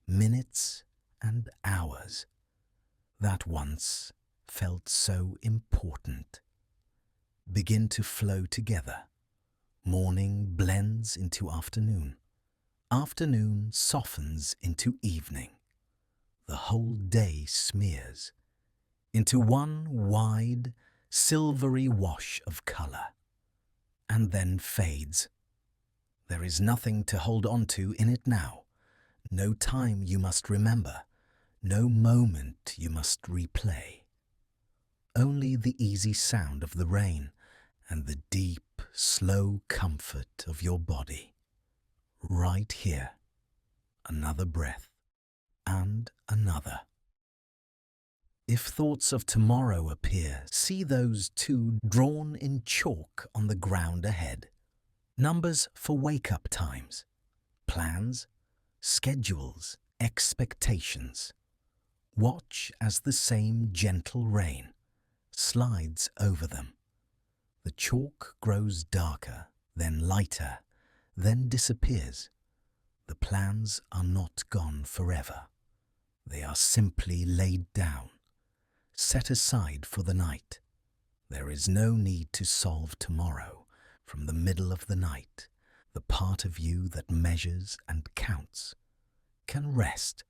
Minutes and hours that once felt so important begin to flow together. Morning blends into afternoon. Afternoon softens into evening. The whole day smears into one wide, silvery wash of color, and then fades. There is nothing to hold on to in it now, no time you must remember, no moment you must replay. Only the easy sound of the rain and the deep, slow comfort of your body. Right here, another breath, and another. If thoughts of tomorrow appear, see those two drawn in chalk on the ground ahead. Numbers for wake-up times, plans, schedules, expectations. Watch as the same gentle rain slides over them. The chalk grows darker, then lighter, then disappears. The plans are not gone forever. They are simply laid down, set aside for the night. There is no need to solve tomorrow. From the middle of the night, the part of you that measures and counts can rest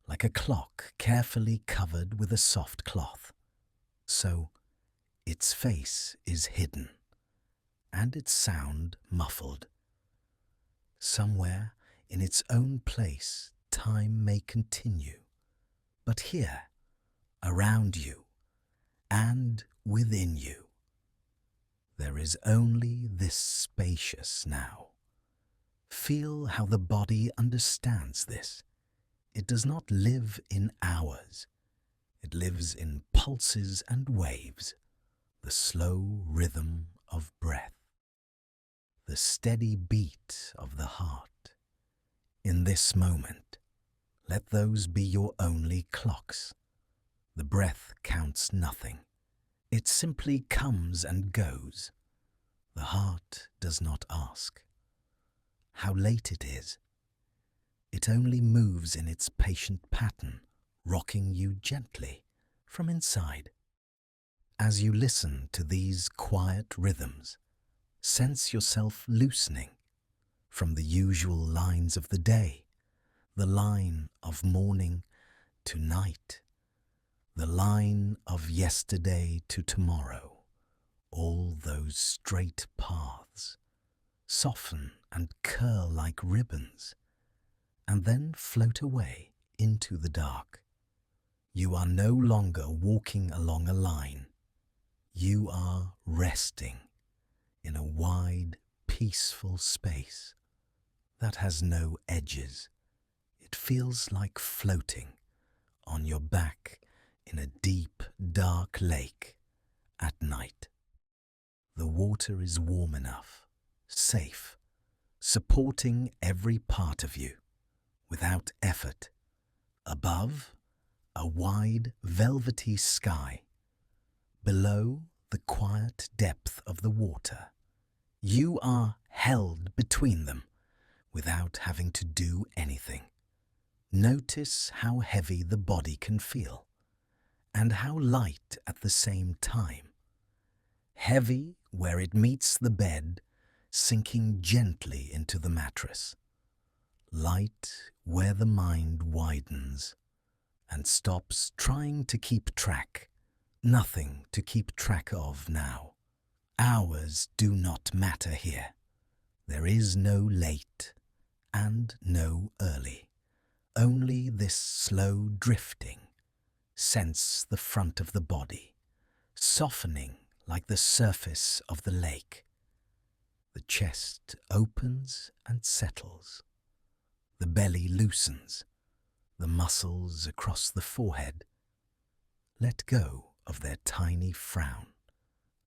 like a clock carefully covered with a soft cloth. So its face is hidden and its sound muffled. Somewhere in its own place, time may continue. But here, around you, and within you, there is only this spacious now. Feel how the body understands this. It does not live in hours. It lives in pulses and waves, the slow rhythm of breath, the steady beat of the heart. In this moment, let those be your only clocks. The breath counts nothing. It simply comes and goes. The heart does not ask how late it is. It only moves in its patient pattern, rocking you gently from inside. As you listen to these quiet rhythms, sense yourself loosening from the usual lines of the day, the line of morning to night, the line of yesterday to tomorrow. All those straight paths soften and curl like ribbons, and then float away into the dark. You are no longer walking along a line. You are resting in a wide, peaceful space that has no edges. It feels like floating on your back in a deep, dark lake at night. The water is warm enough, safe, supporting every part of you without effort. Above, a wide, velvety sky. Below, the quiet depth of the water. You are held between them without having to do anything. Notice how heavy the body can feel and how light at the same time. Heavy where it meets the bed, sinking gently into the mattress. Light where the mind widens and stops trying to keep track. Nothing to keep track of now. Hours do not matter here. There is no late and no early. Only this slow drifting. Sense the front of the body, softening like the surface of the lake. The chest opens and settles. The belly loosens, the muscles across the forehead let go of their tiny frown.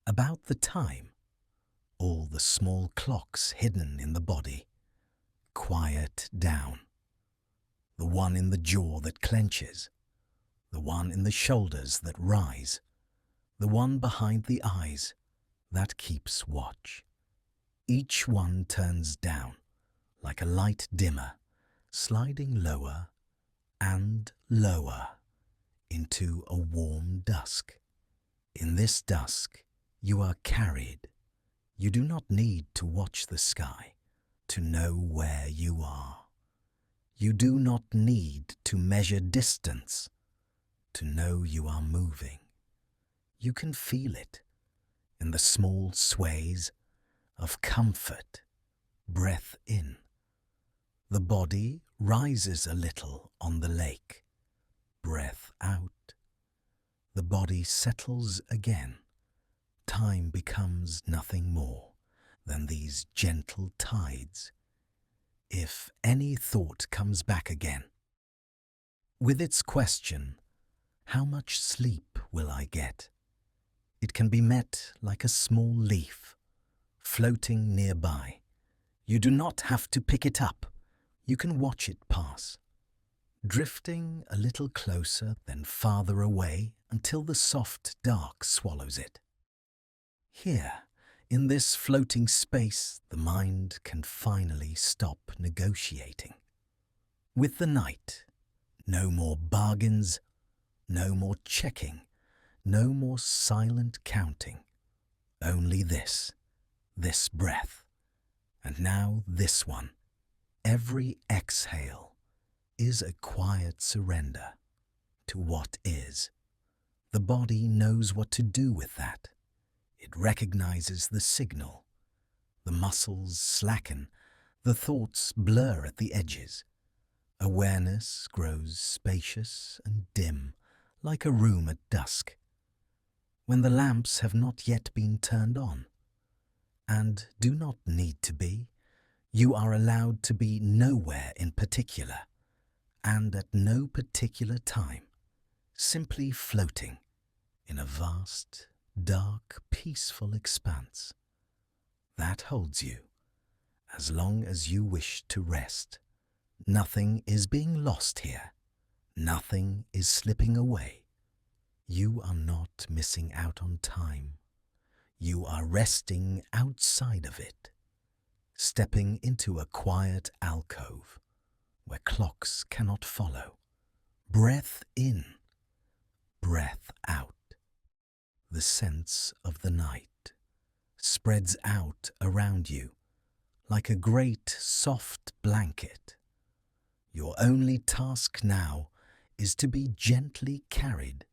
About the time, all the small clocks hidden in the body quiet down. The one in the jaw that clenches, the one in the shoulders that rise, the one behind the eyes that keeps watch. Each one turns down like a light dimmer, sliding lower and lower into a warm dusk. In this dusk, you are carried. You do not need to watch the sky to know where you are. You do not need to measure distance to know you are moving. You can feel it in the small sways of comfort. Breath in. The body rises a little on the lake. Breath out. The body settles again. Time becomes nothing more than these gentle tides. If any thought comes back again, with its question, How much sleep will I get? It can be met like a small leaf, floating nearby. You do not have to pick it up. You can watch it pass, drifting a little closer, then farther away until the soft dark swallows it. Here, in this floating space, the mind can finally stop negotiating. With the night, no more bargains, no more checking, no more silent counting. Only this breath, and now this one. Every exhale is a quiet surrender to what is. The body knows what to do with that. It recognizes the signal. The muscles slacken, the thoughts blur at the edges. Awareness grows spacious and dim, like a room at dusk, when the lamps have not yet been turned on, and do not need to be. You are allowed to be nowhere in particular, and at no particular time, simply floating in a vast, dark, peaceful expanse that holds you as long as you wish to rest. Nothing is being lost here. Nothing is slipping away. You are not missing out on time. You are resting outside of it, stepping into a quiet alcove where clocks cannot follow. Breath in, breath out. The sense of the night spreads out around you like a great soft blanket. Your only task now is to be gently carried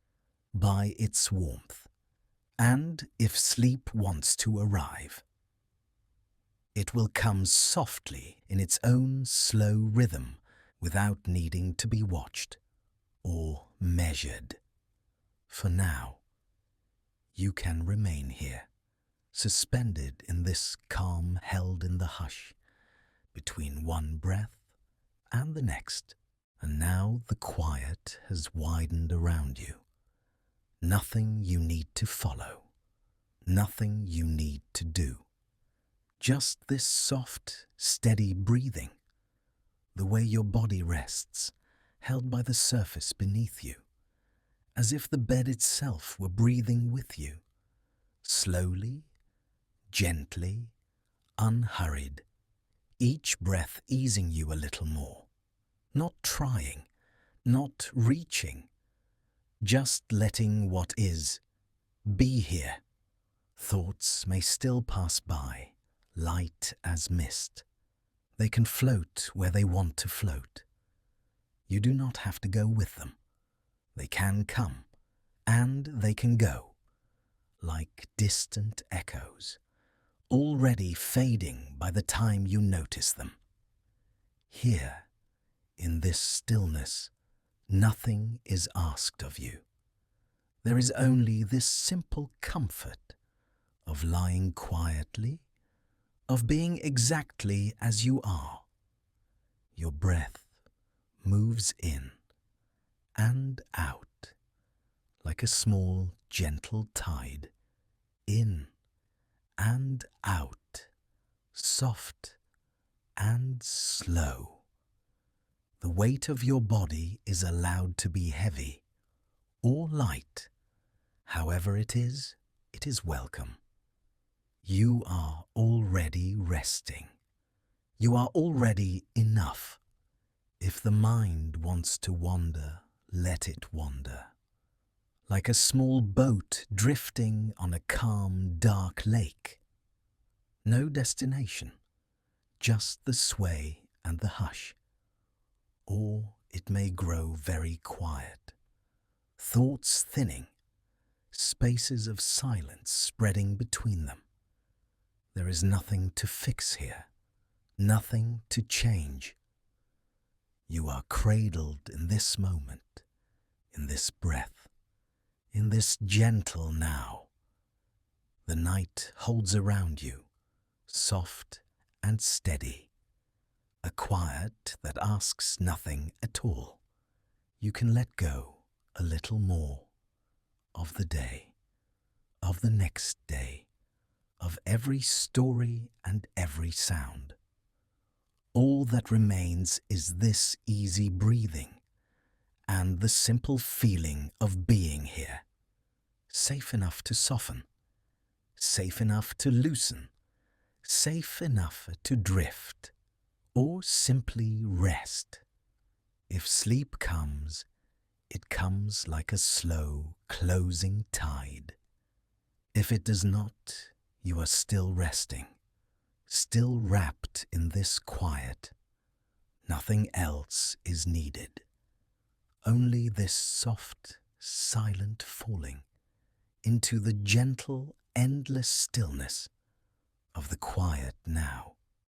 by its warmth, and if sleep wants to arrive, it will come softly in its own slow rhythm without needing to be watched or measured. For now, you can remain here, suspended in this calm held in the hush between one breath and the next. And now the quiet has widened around you. Nothing you need to follow, nothing you need to do. Just this soft, steady breathing, the way your body rests, held by the surface beneath you, as if the bed itself were breathing with you, slowly, gently, unhurried, each breath easing you a little more, not trying, not reaching, just letting what is be here. Thoughts may still pass by, light as mist. They can float where they want to float. You do not have to go with them. They can come, and they can go, like distant echoes, already fading by the time you notice them. Here, in this stillness, nothing is asked of you. There is only this simple comfort of lying quietly, of being exactly as you are. Your breath moves in and out like a small, gentle tide, in and out, soft and slow. The weight of your body is allowed to be heavy or light. However it is welcome. You are already resting. You are already enough. If the mind wants to wander, let it wander. Like a small boat drifting on a calm, dark lake. No destination, just the sway and the hush. Or it may grow very quiet, thoughts thinning, spaces of silence spreading between them. There is nothing to fix here, nothing to change. You are cradled in this moment, in this breath, in this gentle now. The night holds around you, soft and steady, a quiet that asks nothing at all. You can let go a little more of the day, of the next day, of every story and every sound. All that remains is this easy breathing and the simple feeling of being here, safe enough to soften, safe enough to loosen, safe enough to drift, or simply rest. If sleep comes, it comes like a slow closing tide. If it does not, you are still resting, still wrapped in this quiet. Nothing else is needed. Only this soft, silent falling into the gentle, endless stillness of the quiet now.